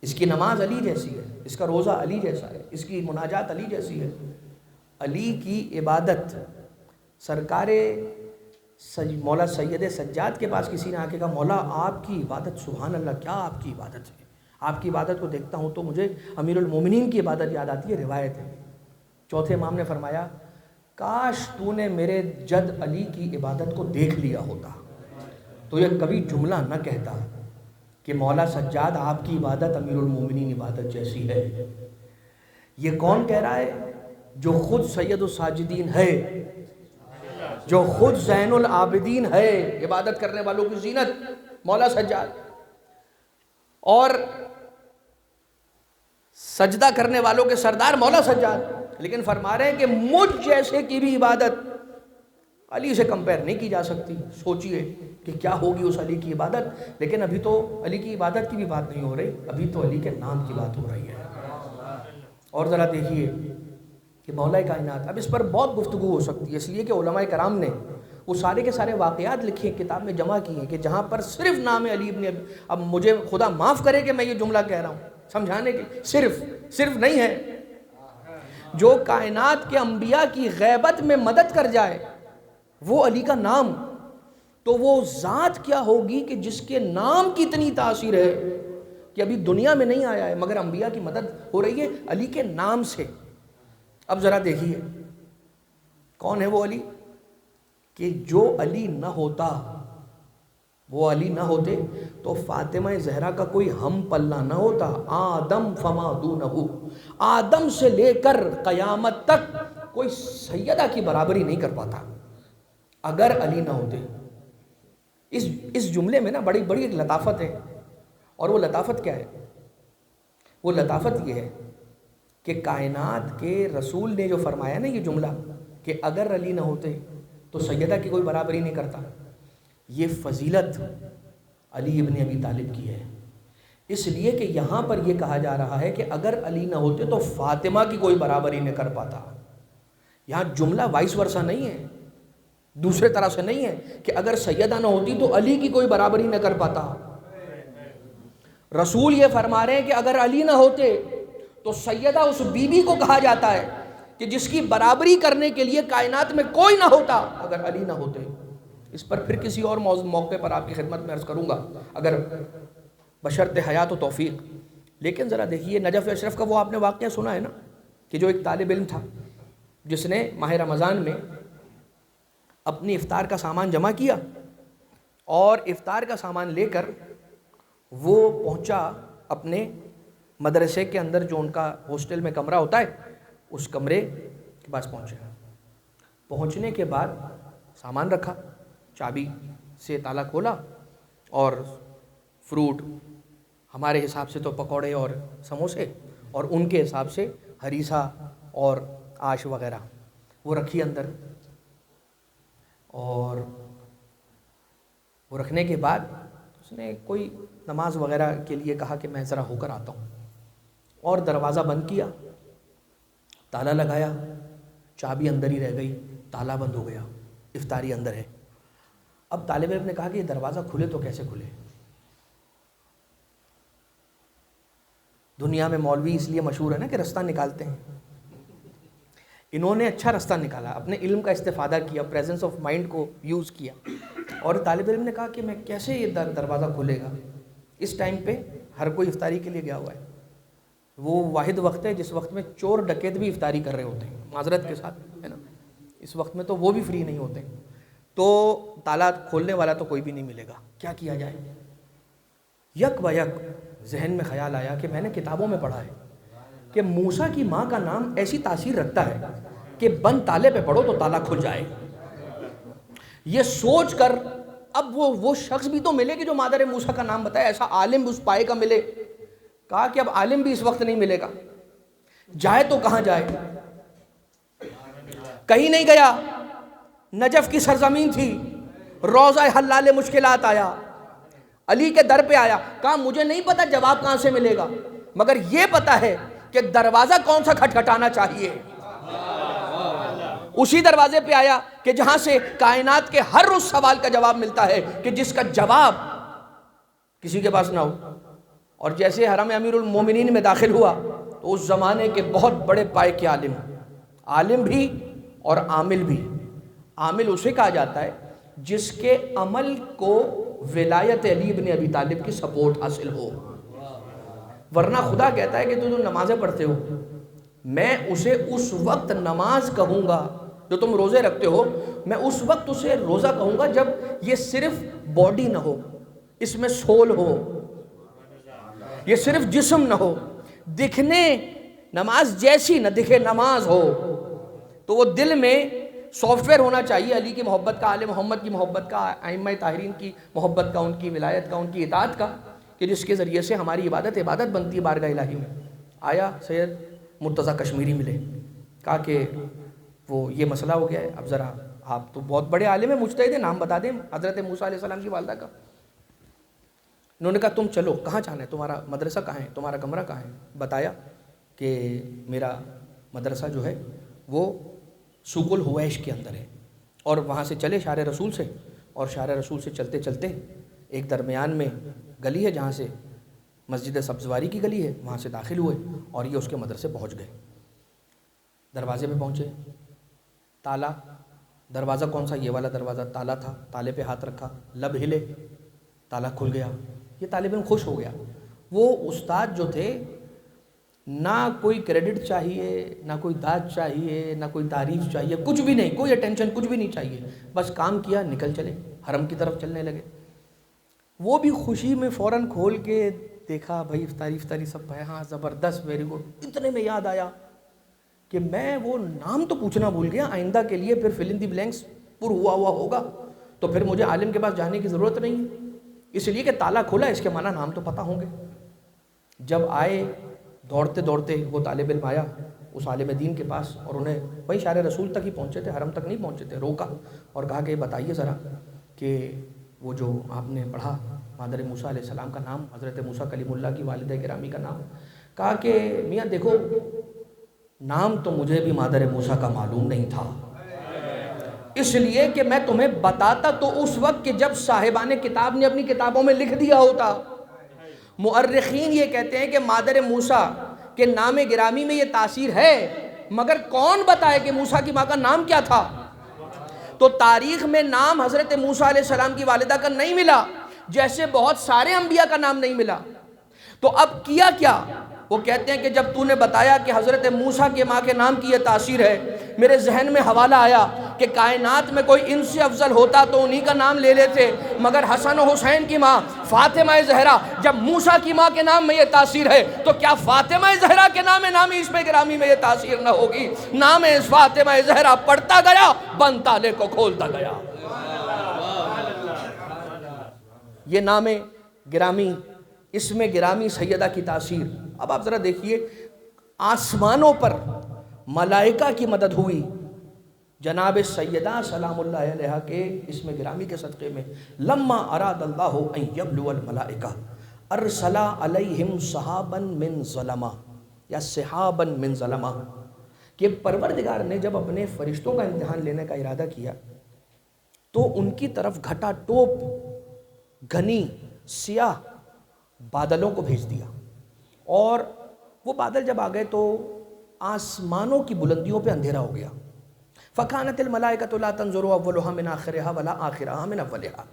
Speaker 4: اس کی نماز علی جیسی ہے، اس کا روزہ علی جیسا ہے، اس کی مناجات علی جیسی ہے۔ علی کی عبادت سرکار مولا سید سجاد کے پاس کسی نے آ کے کہا مولا آپ کی عبادت سبحان اللہ کیا آپ کی عبادت ہے، آپ کی عبادت کو دیکھتا ہوں تو مجھے امیر المومنین کی عبادت یاد آتی ہے، روایت ہے۔ چوتھے امام نے فرمایا کاش تو نے میرے جد علی کی عبادت کو دیکھ لیا ہوتا تو یہ کبھی جملہ نہ کہتا کہ مولا سجاد آپ کی عبادت امیر المومنین عبادت جیسی ہے۔ یہ کون کہہ رہا ہے؟ جو خود سید الساجدین ہے، جو خود زین العابدین ہے، عبادت کرنے والوں کی زینت مولا سجاد، اور سجدہ کرنے والوں کے سردار مولا سجاد، لیکن فرما رہے ہیں کہ مجھ جیسے کی بھی عبادت علی سے کمپیر نہیں کی جا سکتی۔ سوچئے کہ کیا ہوگی اس علی کی عبادت، لیکن ابھی تو علی کی عبادت کی بھی بات نہیں ہو رہی، ابھی تو علی کے نام کی بات ہو رہی ہے۔ اور ذرا دیکھیے کہ مولا کائنات، اب اس پر بہت گفتگو ہو سکتی ہے، اس لیے کہ علماء کرام نے وہ سارے کے سارے واقعات لکھے کتاب میں جمع کیے ہیں کہ جہاں پر صرف نام علی ابن اب مجھے خدا معاف کرے کہ میں یہ جملہ کہہ رہا ہوں سمجھانے کے، صرف نہیں ہے، جو کائنات کے انبیاء کی غیبت میں مدد کر جائے وہ علی کا نام، تو وہ ذات کیا ہوگی کہ جس کے نام کی اتنی تاثیر ہے کہ ابھی دنیا میں نہیں آیا ہے مگر انبیاء کی مدد ہو رہی ہے علی کے نام سے۔ اب ذرا دیکھیے کون ہے وہ علی کہ جو علی نہ ہوتا، وہ علی نہ ہوتے تو فاطمہ زہرا کا کوئی ہم پلہ نہ ہوتا، آدم فما دونہ، آدم سے لے کر قیامت تک کوئی سیدہ کی برابری نہیں کر پاتا اگر علی نہ ہوتے۔ اس جملے میں نا بڑی ایک لطافت ہے، اور وہ لطافت کیا ہے؟ وہ لطافت یہ ہے کہ کائنات کے رسول نے جو فرمایا نا یہ جملہ کہ اگر علی نہ ہوتے تو سیدہ کی کوئی برابری نہیں کرتا، یہ فضیلت علی ابن ابی طالب کی ہے، اس لیے کہ یہاں پر یہ کہا جا رہا ہے کہ اگر علی نہ ہوتے تو فاطمہ کی کوئی برابری نہیں کر پاتا۔ یہاں جملہ وائس ورثہ نہیں ہے، دوسرے طرح سے نہیں ہے کہ اگر سیدہ نہ ہوتی تو علی کی کوئی برابری نہ کر پاتا۔ رسول یہ فرما رہے ہیں کہ اگر علی نہ ہوتے تو سیدہ اس بی بی کو کہا جاتا ہے کہ جس کی برابری کرنے کے لیے کائنات میں کوئی نہ ہوتا اگر علی نہ ہوتے۔ اس پر پھر کسی اور موقع پر آپ کی خدمت میں عرض کروں گا اگر بشرط حیات و توفیق. لیکن ذرا دیکھیے نجف اشرف کا وہ آپ نے واقعہ سنا ہے نا کہ جو ایک طالب علم تھا جس نے ماہ رمضان میں اپنی افطار کا سامان جمع کیا اور افطار کا سامان لے کر وہ پہنچا اپنے مدرسے کے اندر جو ان کا ہاسٹل میں کمرہ ہوتا ہے اس کمرے کے پاس پہنچنے کے بعد سامان رکھا, چابی سے تالا کھولا اور فروٹ, ہمارے حساب سے تو پکوڑے اور سموسے اور ان کے حساب سے ہریسا اور آش وغیرہ وہ رکھی اندر. اور وہ رکھنے کے بعد اس نے کوئی نماز وغیرہ کے لیے کہا کہ میں ذرا ہو کر آتا ہوں, اور دروازہ بند کیا, تالا لگایا, چابی اندر ہی رہ گئی, تالا بند ہو گیا, افطاری اندر ہے. اب طالب علم نے کہا کہ یہ دروازہ کھلے تو کیسے کھلے. دنیا میں مولوی اس لیے مشہور ہے نا کہ رستہ نکالتے ہیں. انہوں نے اچھا رستہ نکالا, اپنے علم کا استفادہ کیا, پریزنس آف مائنڈ کو یوز کیا, اور طالب علم نے کہا کہ میں کیسے یہ دروازہ کھلے گا. اس ٹائم پہ ہر کوئی افطاری کے لیے گیا ہوا ہے. وہ واحد وقت ہے جس وقت میں چور ڈکیت بھی افطاری کر رہے ہوتے ہیں, معذرت کے ساتھ ہے نا. اس وقت میں تو وہ بھی فری نہیں ہوتے. تو تالا کھولنے والا تو کوئی بھی نہیں ملے گا. کیا کیا جائے؟ یک و یک ذہن میں خیال آیا کہ میں نے کتابوں میں پڑھا ہے کہ موسیٰ کی ماں کا نام ایسی تاثیر رکھتا ہے کہ بند تالے پہ پڑھو تو تالا کھل جائے. یہ سوچ کر اب وہ شخص بھی تو ملے کہ جو مادر موسیٰ کا نام بتائے, ایسا عالم اس پائے کا ملے. کہا کہ اب عالم بھی اس وقت نہیں ملے گا, جائے تو کہاں جائے. کہیں نہیں گیا, نجف کی سرزمین تھی, روضہ حلال مشکلات آیا, علی کے در پہ آیا. کہا مجھے نہیں پتا جواب کہاں سے ملے گا, مگر یہ پتا ہے کہ دروازہ کون سا کھٹکھٹانا چاہیے. اسی دروازے پہ آیا کہ جہاں سے کائنات کے ہر اس سوال کا جواب ملتا ہے کہ جس کا جواب کسی کے پاس نہ ہو. اور جیسے حرم امیر المومنین میں داخل ہوا تو اس زمانے کے بہت بڑے پائے کے عالم بھی اور عامل بھی. عامل اسے کہا جاتا ہے جس کے عمل کو ولایت علی ابن ابی طالب کی سپورٹ حاصل ہو. ورنہ خدا کہتا ہے کہ تو جو نمازیں پڑھتے ہو میں اسے اس وقت نماز کہوں گا, جو تم روزے رکھتے ہو میں اس وقت اسے روزہ کہوں گا جب یہ صرف باڈی نہ ہو, اس میں سول ہو, یہ صرف جسم نہ ہو, دکھنے نماز جیسی نہ دکھے نماز ہو. تو وہ دل میں سافٹ ویئر ہونا چاہیے علی کی محبت کا, آل محمد کی محبت کا, ائمہ طاہرین کی محبت کا, ان کی ولایت کا, ان کی اطاعت کا, کہ جس کے ذریعے سے ہماری عبادت بنتی ہے بارگاہ الہی میں. آیا سید مرتضیٰ کشمیری ملے, کہا کہ وہ یہ مسئلہ ہو گیا ہے, اب ذرا آپ تو بہت بڑے عالم ہیں, مجتہد ہیں, نام بتا دیں حضرت موسیٰ علیہ السلام کی والدہ کا. انہوں نے کہا تم چلو, کہاں جانا ہے, تمہارا مدرسہ کہاں ہے, تمہارا کمرہ کہاں ہے. بتایا کہ میرا مدرسہ جو ہے وہ سوق الحویش کے اندر ہے. اور وہاں سے چلے شارع رسول سے, اور شارع رسول سے چلتے چلتے ایک درمیان میں گلی ہے جہاں سے مسجد سبزواری کی گلی ہے, وہاں سے داخل ہوئے اور یہ اس کے مدرسے پہنچ گئے. دروازے پہ پہنچے, تالا, دروازہ کون سا, یہ والا دروازہ, تالا تھا, تالے پہ ہاتھ رکھا, لب ہلے, تالا کھل گیا. یہ طالب علم خوش ہو گیا. وہ استاد جو تھے نہ کوئی کریڈٹ چاہیے, نہ کوئی داد چاہیے, نہ کوئی تعریف چاہیے, کچھ بھی نہیں, کوئی اٹینشن کچھ بھی نہیں چاہیے, بس کام کیا, نکل چلے, حرم کی طرف چلنے لگے. وہ بھی خوشی میں فوراً کھول کے دیکھا, بھائی افطاری سب ہے, ہاں زبردست, ویری گڈ. اتنے میں یاد آیا کہ میں وہ نام تو پوچھنا بھول گیا, آئندہ کے لیے پھر فل ان دی بلینکس پر ہوا ہوگا تو پھر مجھے عالم کے پاس جانے کی ضرورت نہیں ہے, اس لیے کہ تالا کھولا, اس کے معنی نام تو پتہ ہوں گے. جب آئے دوڑتے دوڑتے وہ طالب علم آیا اس عالم دین کے پاس, اور انہیں وہی شارع رسول تک ہی پہنچے تھے, حرم تک نہیں پہنچے تھے. روکا اور کہا کہ بتائیے ذرا کہ وہ جو آپ نے پڑھا مادر موسیٰ علیہ السلام کا نام, حضرت موسیٰ کلیم اللہ کی والدہ گرامی کا نام. کہا کہ میاں دیکھو, نام تو مجھے بھی مادر موسیٰ کا معلوم نہیں تھا, اس لیے کہ میں تمہیں بتاتا تو اس وقت کہ جب صاحبان کتاب نے اپنی کتابوں میں لکھ دیا ہوتا. مؤرخین یہ کہتے ہیں کہ مادر موسیٰ کے نام گرامی میں یہ تاثیر ہے, مگر کون بتائے کہ موسیٰ کی ماں کا نام کیا تھا. تو تاریخ میں نام حضرت موسیٰ علیہ السلام کی والدہ کا نہیں ملا، جیسے بہت سارے انبیاء کا نام نہیں ملا۔ تو اب کیا کیا؟ وہ کہتے ہیں کہ جب تو نے بتایا کہ حضرت موسیٰ کے ماں کے نام کی یہ تاثیر ہے، میرے ذہن میں حوالہ آیا کہ کائنات میں کوئی ان سے افضل ہوتا تو انہی کا نام لے لیتے، مگر حسن و حسین کی ماں فاطمہ زہرا، جب موسیٰ کی ماں کے نام میں یہ تاثیر ہے تو کیا فاطمہ زہرا کے نام نامی اسم گرامی میں یہ تاثیر نہ ہوگی؟ نام فاطمہ زہرا پڑھتا گیا، بند تالے کو کھولتا گیا۔ یہ نام گرامی، اسم گرامی سیدہ کی تاثیر۔ اب آپ ذرا دیکھیے، آسمانوں پر ملائکہ کی مدد ہوئی جناب سیدہ سلام اللہ علیہ کے اسم گرامی کے صدقے میں۔ لما اراد اللہ ان یبلو الملائکہ ارسل علیہم سحابا من ظلمہ یا سحابا من ظلمہ، کہ پروردگار نے جب اپنے فرشتوں کا امتحان لینے کا ارادہ کیا تو ان کی طرف گھٹا ٹوپ گھنی سیاہ بادلوں کو بھیج دیا، اور وہ بادل جب آ گئے تو آسمانوں کی بلندیوں پہ اندھیرا ہو گیا۔ فَكَانَتِ الْمَلَائِكَةُ لَا تَنْظُرُ أَوَّلُهَا مِنْ آخِرِهَا وَلَا آخِرَهَا مِنْ أَوَّلِهَا۔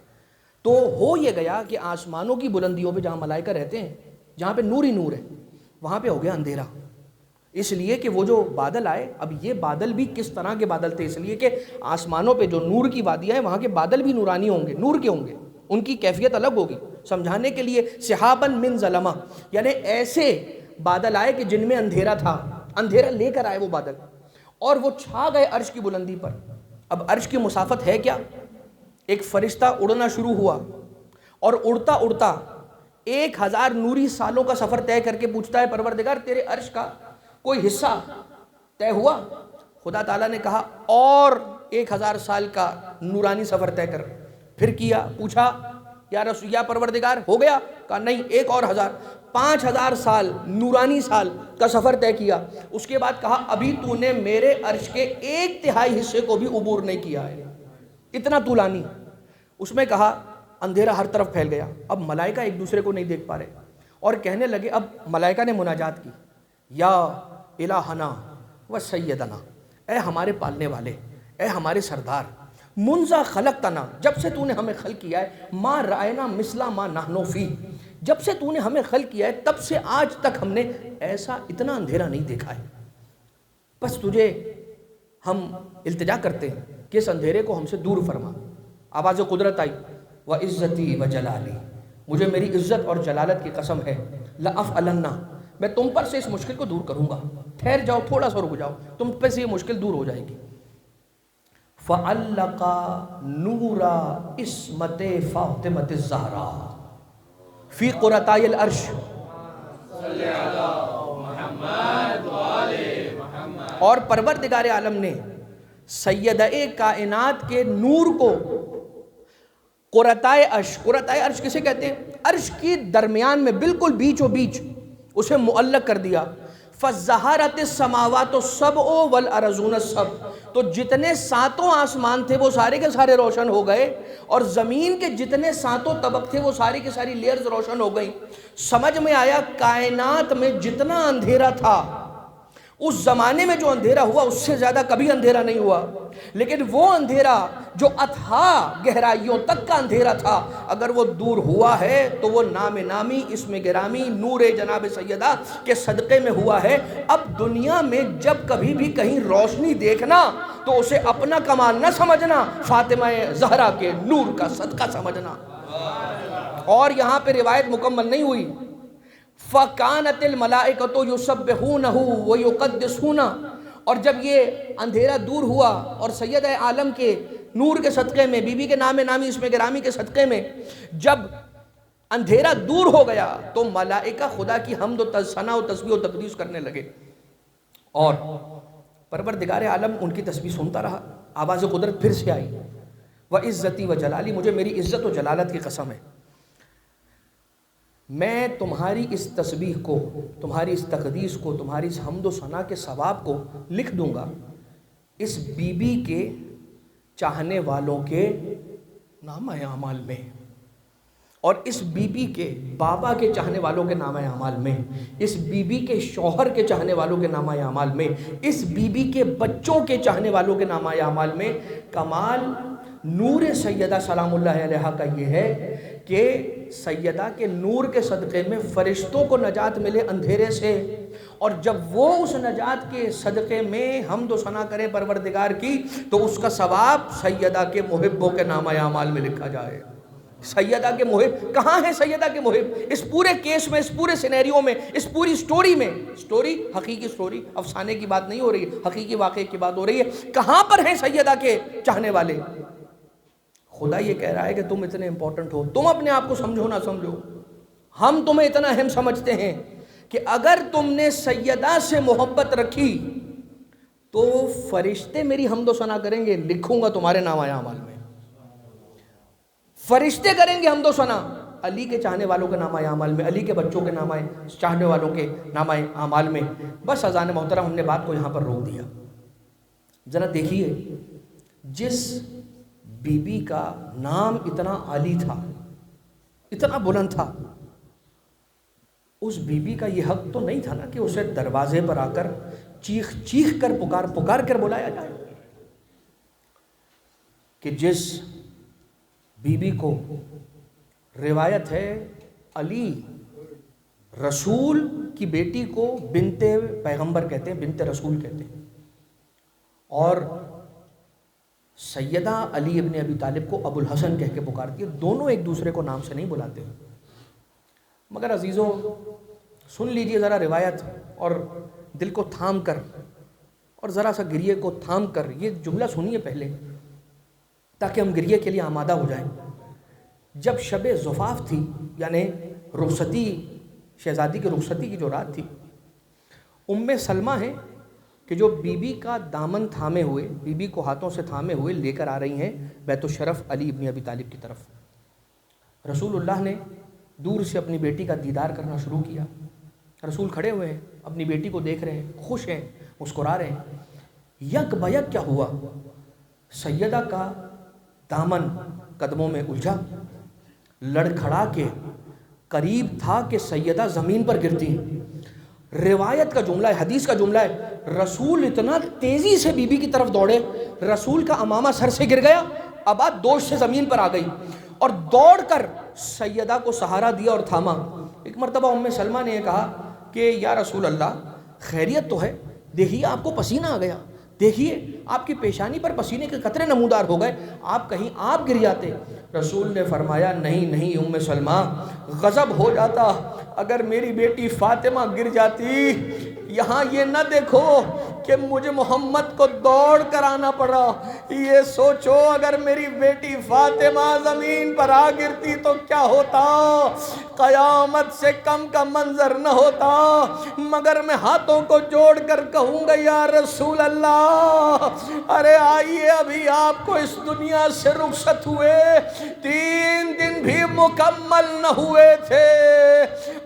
Speaker 4: تو ہو یہ گیا کہ آسمانوں کی بلندیوں پہ جہاں ملائکہ رہتے ہیں، جہاں پہ نور ہی نور ہے، وہاں پہ ہو گیا اندھیرا، اس لیے کہ وہ جو بادل آئے، اب یہ بادل بھی کس طرح کے بادل تھے؟ اس لیے کہ آسمانوں پہ جو نور کی وادیاں ہیں وہاں کے بادل بھی نورانی ہوں گے، نور کے ہوں گے، ان کی کیفیت الگ ہوگی۔ سمجھانے کے لیے سحابا من ظلمہ، یعنی ایسے بادل آئے کہ جن میں اندھیرا تھا، اندھیرا لے کر آئے وہ بادل، اور وہ چھا گئے عرش کی بلندی پر۔ اب عرش کی مسافت ہے کیا؟ ایک فرشتہ اڑنا شروع ہوا اور اڑتا اڑتا 1000 نوری سالوں کا سفر طے کر کے پوچھتا ہے پروردگار تیرے عرش کا کوئی حصہ طے ہوا؟ خدا تعالیٰ نے کہا اور 1000 سال کا نورانی سفر طے کر۔ پھر کیا، پوچھا یا پروردگار ہو گیا؟ کہا نہیں، ایک اور 1000، 5000 سال نورانی سال کا سفر طے کیا۔ اس کے بعد کہا ابھی تو نے میرے عرش کے 1/3 حصے کو بھی عبور نہیں کیا ہے، اتنا طولانی۔ اس میں کہا اندھیرا ہر طرف پھیل گیا، اب ملائکہ ایک دوسرے کو نہیں دیکھ پا رہے، اور کہنے لگے، اب ملائکہ نے مناجات کی، یا الہنا و سیدنا، اے ہمارے پالنے والے، اے ہمارے سردار، منذ خلقتنا، جب سے تو نے ہمیں خلق کیا ہے، ما رائنا مثلا ما نحن فی، جب سے تو نے ہمیں خلق کیا ہے تب سے آج تک ہم نے ایسا اتنا اندھیرا نہیں دیکھا ہے، بس تجھے ہم التجا کرتے ہیں کہ اس اندھیرے کو ہم سے دور فرما۔ آواز قدرت آئی، وَعِزَّتِي وَجَلَالِي، مجھے میری عزت اور جلالت کی قسم ہے، لَأَفْعَلَنَّ، میں تم پر سے اس مشکل کو دور کروں گا، ٹھہر جاؤ، تھوڑا سا رک جاؤ، تم پہ سے یہ مشکل دور ہو جائے گی۔ فَعَلَّقَ نُورَ اسمت فاطمۃ الزہرا فی قرطائی العرش، اور پروردگار عالم نے سیدہ کائنات کے نور کو قرطائے عرش، قرطائے عرش کسے کہتے ہیں؟ عرش کی درمیان میں بالکل بیچو بیچ اسے معلق کر دیا۔ فَالزَّهَرَتِ السَّمَاوَاتُ السَّبْعُ وَالْأَرْضُونَ السَّبْعُ، تو جتنے 7 آسمان تھے وہ سارے کے سارے روشن ہو گئے، اور زمین کے جتنے 7 طبق تھے وہ ساری کے ساری لیئرز روشن ہو گئیں۔ سمجھ میں آیا کائنات میں جتنا اندھیرا تھا، اس زمانے میں جو اندھیرا ہوا اس سے زیادہ کبھی اندھیرا نہیں ہوا، لیکن وہ اندھیرا جو اتھا گہرائیوں تک کا اندھیرا تھا، اگر وہ دور ہوا ہے تو وہ نام نامی اسم گرامی نور جناب سیدہ کے صدقے میں ہوا ہے۔ اب دنیا میں جب کبھی بھی کہیں روشنی دیکھنا تو اسے اپنا کمال نہ سمجھنا، فاطمہ زہرا کے نور کا صدقہ سمجھنا۔ اور یہاں پہ روایت مکمل نہیں ہوئی، فَكَانَتِ الْمَلَائِكَةُ يُسَبِّحُونَهُ وَيُقَدِّسُونَ، اور جب یہ اندھیرا دور ہوا اور سید عالم کے نور کے صدقے میں، بی بی کے نام نامی اسم گرامی کے صدقے میں جب اندھیرا دور ہو گیا تو ملائکہ خدا کی حمد و ثنا و تسبیح و تقدیس کرنے لگے، اور پروردگار عالم ان کی تسبیح سنتا رہا۔ آواز قدرت پھر سے آئی، وَعِزَّتِي وَجَلَالِي، مجھے میری عزت و جلالت کی قسم ہے، میں تمہاری اس تسبیح کو، تمہاری اس تقدیس کو، تمہاری اس حمد و ثنا کے ثواب کو لکھ دوں گا اس بی بی کے چاہنے والوں کے نامہ اعمال میں۔ اور اس بی بی کے بابا کے چاہنے والوں کے نامہ اعمال میں، اس بی بی کے شوہر کے چاہنے والوں کے نامہ اعمال میں، اس بی بی کے بچوں کے چاہنے والوں کے نامہ اعمال میں کمال نور سیدہ سلام اللہ علیہا کا یہ ہے کہ سیدہ کے نور کے صدقے میں فرشتوں کو نجات ملے اندھیرے سے، اور جب وہ اس نجات کے صدقے میں حمد و ثنا کرے پروردگار کی تو اس کا ثواب سیدہ کے محبوں کے نامہ اعمال میں لکھا جائے۔ سیدہ کے محب کہاں ہیں؟ سیدہ کے محب اس پورے کیس میں، اس پورے سینیریو میں، اس پوری سٹوری میں، سٹوری حقیقی سٹوری، افسانے کی بات نہیں ہو رہی ہے، حقیقی واقعے کی بات ہو رہی ہے۔ کہاں پر ہیں سیدہ کے چاہنے والے؟ خدا یہ کہہ رہا ہے کہ تم اتنے امپورٹنٹ ہو، تم اپنے آپ کو سمجھو نہ سمجھو، ہم تمہیں اتنا اہم سمجھتے ہیں کہ اگر تم نے سیدہ سے محبت رکھی تو فرشتے میری حمد و ثنا کریں گے، لکھوں گا تمہارے نامہ اعمال میں، فرشتے کریں گے حمد و ثنا علی کے چاہنے والوں کے نامہ اعمال میں، علی کے بچوں کے نامہ چاہنے والوں کے نامہ اعمال میں۔ بس اذان محترم ہم نے بات کو یہاں پر روک دیا۔ ذرا دیکھیے، جس بی بی کا نام اتنا عالی تھا، اتنا بلند تھا، اس بی بی کا یہ حق تو نہیں تھا نا کہ اسے دروازے پر آ کر چیخ چیخ کر پکار کر بلایا جائے، کہ جس بی بی کو روایت ہے علی رسول کی بیٹی کو بنت پیغمبر کہتے ہیں، بنت رسول کہتے ہیں، اور سیدہ علی ابن ابی طالب کو ابو الحسن کہہ کے پکارتی ہے، دونوں ایک دوسرے کو نام سے نہیں بلاتے۔ مگر عزیزوں سن لیجئے ذرا روایت، اور دل کو تھام کر اور ذرا سا گریے کو تھام کر یہ جملہ سنیے پہلے، تاکہ ہم گریے کے لیے آمادہ ہو جائیں۔ جب شب زفاف تھی، یعنی رخصتی، شہزادی کی رخصتی کی جو رات تھی، ام سلمہ ہیں کہ جو بی بی کا دامن تھامے ہوئے، بی بی کو ہاتھوں سے تھامے ہوئے لے کر آ رہی ہیں بیت الشرف علی ابن ابی طالب کی طرف۔ رسول اللہ نے دور سے اپنی بیٹی کا دیدار کرنا شروع کیا۔ رسول کھڑے ہوئے ہیں، اپنی بیٹی کو دیکھ رہے ہیں، خوش ہیں، مسکرا رہے ہیں۔ یک بیک کیا ہوا؟ سیدہ کا دامن قدموں میں الجھا، لڑکھڑا کے قریب تھا کہ سیدہ زمین پر گرتی۔ روایت کا جملہ ہے، حدیث کا جملہ ہے، رسول اتنا تیزی سے بی بی کی طرف دوڑے، رسول کا امامہ سر سے گر گیا، ابات دوش سے زمین پر آ گئی، اور دوڑ کر سیدہ کو سہارا دیا اور تھاما۔ ایک مرتبہ ام سلمہ نے یہ کہا کہ یا رسول اللہ خیریت تو ہے؟ دیکھیے آپ کو پسینہ آ گیا، دیکھیے آپ کی پیشانی پر پسینے کے قطرے نمودار ہو گئے، آپ کہیں آپ گر جاتے۔ رسول نے فرمایا نہیں نہیں ام سلمہ، غضب ہو جاتا اگر میری بیٹی فاطمہ گر جاتی۔ یہاں یہ نہ دیکھو کہ مجھے محمد کو دوڑ کر آنا پڑا، یہ سوچو اگر میری بیٹی فاطمہ زمین پر آ گرتی تو کیا ہوتا، قیامت سے کم کا منظر نہ ہوتا۔ مگر میں ہاتھوں کو جوڑ کر کہوں گا یا رسول اللہ، ارے آئیے، ابھی آپ کو اس دنیا سے رخصت ہوئے 3 دن بھی مکمل نہ ہوئے تھے،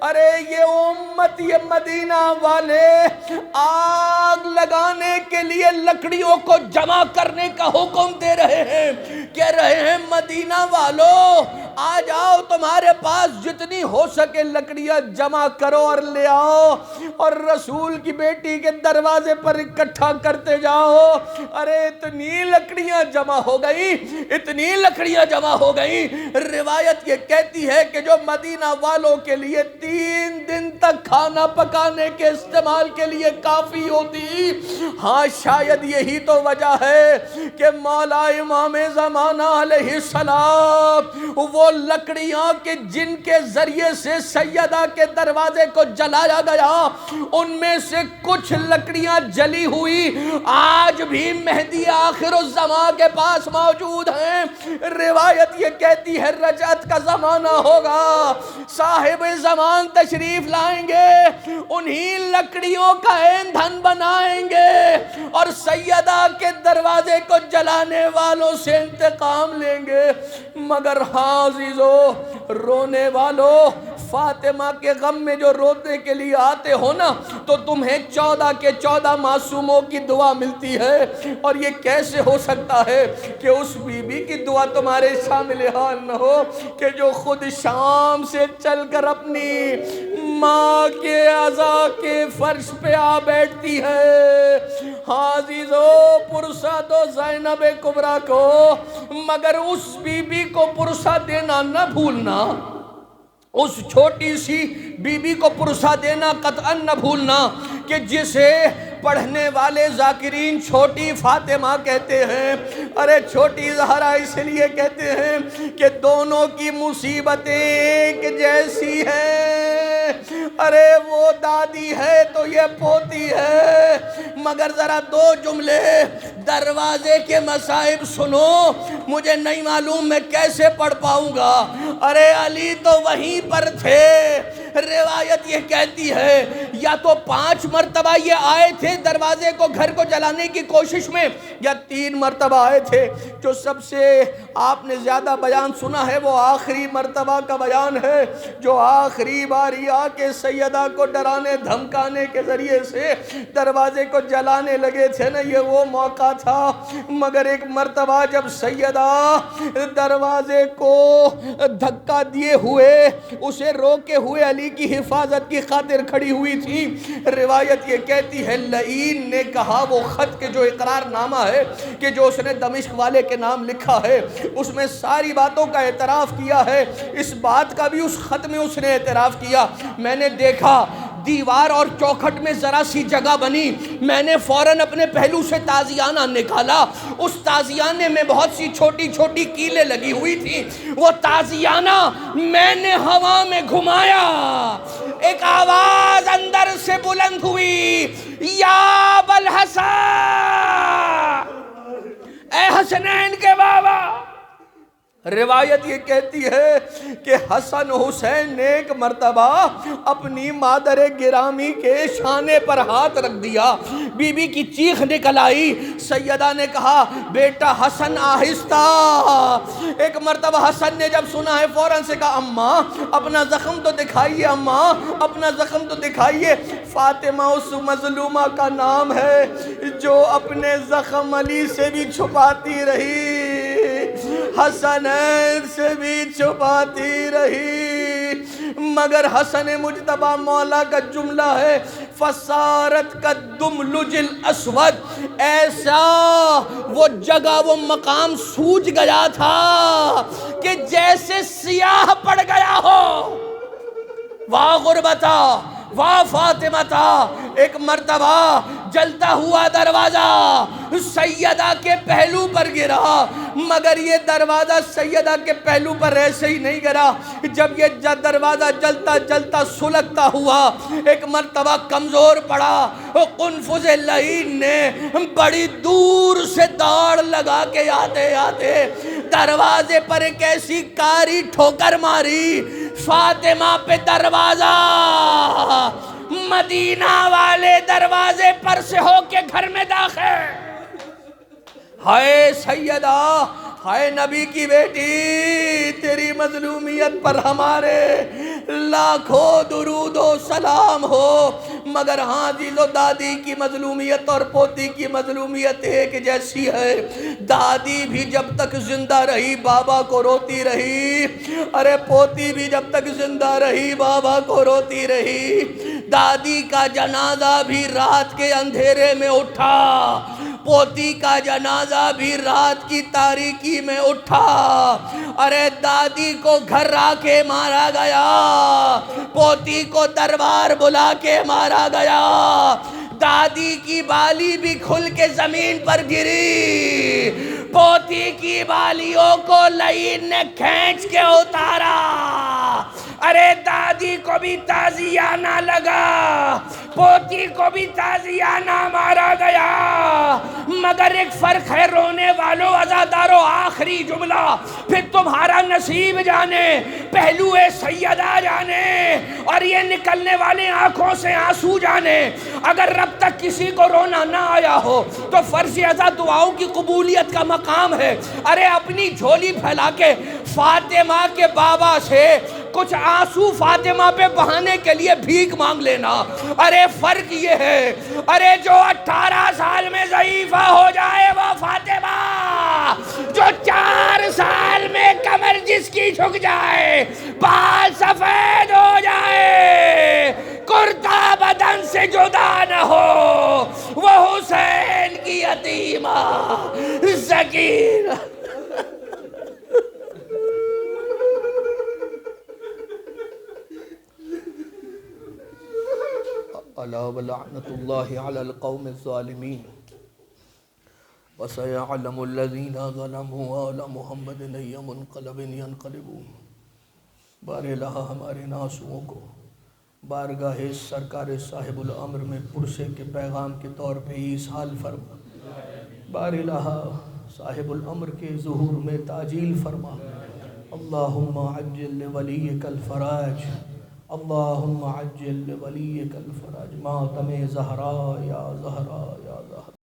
Speaker 4: ارے یہ امت، یہ مدینہ والے آگ لگانے کے لیے لکڑیوں کو جمع کرنے کا حکم دے رہے ہیں، کہہ رہے ہیں مدینہ والو آ جاؤ، تمہارے پاس جتنی ہو سکے لکڑیاں جمع کرو اور لے آؤ، اور رسول کی بیٹی کے دروازے پر اکٹھا کرتے جاؤ۔ ارے اتنی لکڑیاں جمع ہو گئی، اتنی لکڑیاں جمع ہو گئی، روایت یہ کہتی ہے کہ جو مدینہ والوں کے لیے 3 دن تک کھانا پکانے کے استعمال کے لیے کافی ہوتی۔ ہاں شاید یہی تو وجہ ہے کہ مولا امام زمانہ علیہ السلام وہ لکڑیاں کہ جن کے ذریعے سے سیدہ کے دروازے کو جلایا گیا، ان میں سے کچھ لکڑیاں جلی ہوئی آج بھی مہدی آخر الزمان کے پاس موجود ہیں۔ روایت یہ کہتی ہے رجعت کا زمانہ ہوگا، صاحب زمان تشریف لائیں گے، انہی لکڑیوں کا ایندھن بنائیں گے اور سیدہ کے دروازے کو جلانے والوں سے انتقام لیں گے۔ مگر ہاں عزیزو، رونے والوں، فاطمہ کے غم میں جو رونے کے لیے آتے ہو نا تو تمہیں 14 کے 14 معصوموں کی دعا ملتی ہے، اور یہ کیسے ہو سکتا ہے کہ اس بی بی کی دعا تمہارے شامل حال نہ ہو کہ جو خود شام سے چل کر اپنی ماں کے عزا کے فرش پہ آ بیٹھتی ہے۔ ہاں عزیزو، پرسہ دو زینب کبریٰ کو، مگر اس بی بی کو پرسہ دینا نہ بھولنا، اس چھوٹی سی بی بی کو پرسہ دینا قطعاً نہ بھولنا کہ جسے پڑھنے والے ذاکرین چھوٹی فاطمہ کہتے ہیں۔ ارے چھوٹی زہرا اس لیے کہتے ہیں کہ دونوں کی مصیبتیں ایک جیسی ہیں۔ ارے وہ دادی ہے تو یہ پوتی ہے، مگر ذرا دو جملے دروازے کے مصائب سنو، مجھے نہیں معلوم میں کیسے پڑھ پاؤں گا۔ ارے علی تو وہیں پر تھے، روایت یہ کہتی ہے یا تو 5 مرتبہ یہ آئے تھے دروازے کو گھر کو جلانے کی کوشش میں، یا 3 مرتبہ آئے تھے۔ جو سب سے آپ نے زیادہ بیان سنا ہے وہ آخری مرتبہ کا بیان ہے، جو آخری باری آ کے سیدہ کو ڈرانے دھمکانے کے ذریعے سے دروازے کو جلانے لگے تھے نا، یہ وہ موقع تھا۔ مگر ایک مرتبہ جب سیدہ دروازے کو دھکا دیے ہوئے، اسے روکے ہوئے علی کی حفاظت کی خاطر کھڑی ہوئی تھی، روایت یہ کہتی ہے لعین نے کہا، وہ خط کے جو اقرار نامہ ہے کہ جو اس نے دمشق والے کے نام لکھا ہے، اس میں ساری باتوں کا اعتراف کیا ہے، اس بات کا بھی اس خط میں اس نے اعتراف کیا۔ میں نے دیکھا دیوار اور چوکھٹ میں ذرا سی جگہ بنی، میں نے فوراً اپنے پہلو سے تازیانہ نکالا، اس تازیانے میں بہت سی چھوٹی چھوٹی کیلیں لگی ہوئی تھی، وہ تازیانہ میں نے ہوا میں گھمایا، ایک آواز اندر سے بلند ہوئی، یا ابوالحسن، اے حسنین کے بابا۔ روایت یہ کہتی ہے کہ حسن حسین نے ایک مرتبہ اپنی مادر گرامی کے شانے پر ہاتھ رکھ دیا، بی بی کی چیخ نکل آئی، سیدہ نے کہا بیٹا حسن آہستہ۔ ایک مرتبہ حسن نے جب سنا ہے فوراً سے کہا اماں اپنا زخم تو دکھائیے، اماں اپنا زخم تو دکھائیے۔ فاطمہ اس مظلومہ کا نام ہے جو اپنے زخم علی سے بھی چھپاتی رہی، حسنین سے بھی چھپاتی رہی، مگر حسن مجتبی مولا کا جملہ ہے فسارت کالدملج الاسود، ایسا وہ جگہ وہ مقام سوج گیا تھا کہ جیسے سیاہ پڑ گیا ہو۔ واہ غربتا واہ فاطمتا، ایک مرتبہ جلتا ہوا دروازہ سیدہ کے پہلو پر گرا، مگر یہ دروازہ سیدہ کے پہلو پر ایسے ہی نہیں گرا، جب یہ دروازہ جلتا جلتا سلگتا ہوا ایک مرتبہ کمزور پڑا، قنفذ لعین نے بڑی دور سے دوڑ لگا کے آتے آتے دروازے پر ایک ایسی کاری ٹھوکر ماری، فاطمہ پہ دروازہ مدینہ والے دروازے پر سے ہو کے گھر میں داخل۔ ہائے سیدہ، ہائے نبی کی بیٹی، تیری مظلومیت پر ہمارے لاکھوں درود و سلام ہو، مگر ہاں عزیز و دادی کی مظلومیت اور پوتی کی مظلومیت ایک جیسی ہے۔ دادی بھی جب تک زندہ رہی بابا کو روتی رہی، ارے پوتی بھی جب تک زندہ رہی بابا کو روتی رہی۔ دادی کا جنازہ بھی رات کے اندھیرے میں اٹھا، پوتی کا جنازہ بھی رات کی تاریکی میں اٹھا، ارے دادی کو گھر آ کے مارا گیا، پوتی کو دربار بلا کے مارا گیا، دادی کی بالی بھی کھل کے زمین پر گری، پوتی کی بالیوں کو لعین نے کھینچ کے اتارا، ارے دادی کو بھی تازیانہ لگا، پوتی کو بھی تازیانہ مارا گیا، مگر ایک فرق ہے رونے والوں عزاداروں، آخری جملہ پھر تمہارا نصیب جانے، پہلو سیدہ جانے، اور یہ نکلنے والے آنکھوں سے آنسو جانے۔ اگر رب تک کسی کو رونا نہ آیا ہو تو فرض ازا دعاؤں کی قبولیت کا مقام ہے۔ ارے اپنی جھولی پھیلا کے فاطمہ کے بابا سے کچھ آنسو فاطمہ پہ بہانے کے لیے بھیک مانگ لینا. ارے فرق یہ ہے, ارے جو 18 سال میں ضعیفہ ہو جائے وہ فاطمہ, جو 4 سال میں کمر جس کی جھک جائے, بال سفید ہو جائے, کرتا بدن سے جدا نہ ہو, وہ حسین کی یتیمہ سکینہ. الا ولعنۃ اللہ علی القوم الظالمین وسيعلم الذين ظلموا آل محمد أي منقلب ينقلبون. بار الہ ہمارے ناسوؤں کو بارگاہ سرکار صاحب الامر میں پرسے کے پیغام کے طور پہ ایصال فرما. بار الہ صاحب الامر کے ظہور میں تعجیل فرما. اللہم عجل لولیک الفراج, اللہم عجل لولیک الفراج. ماتم زہرا یا زہرا یا زہرا.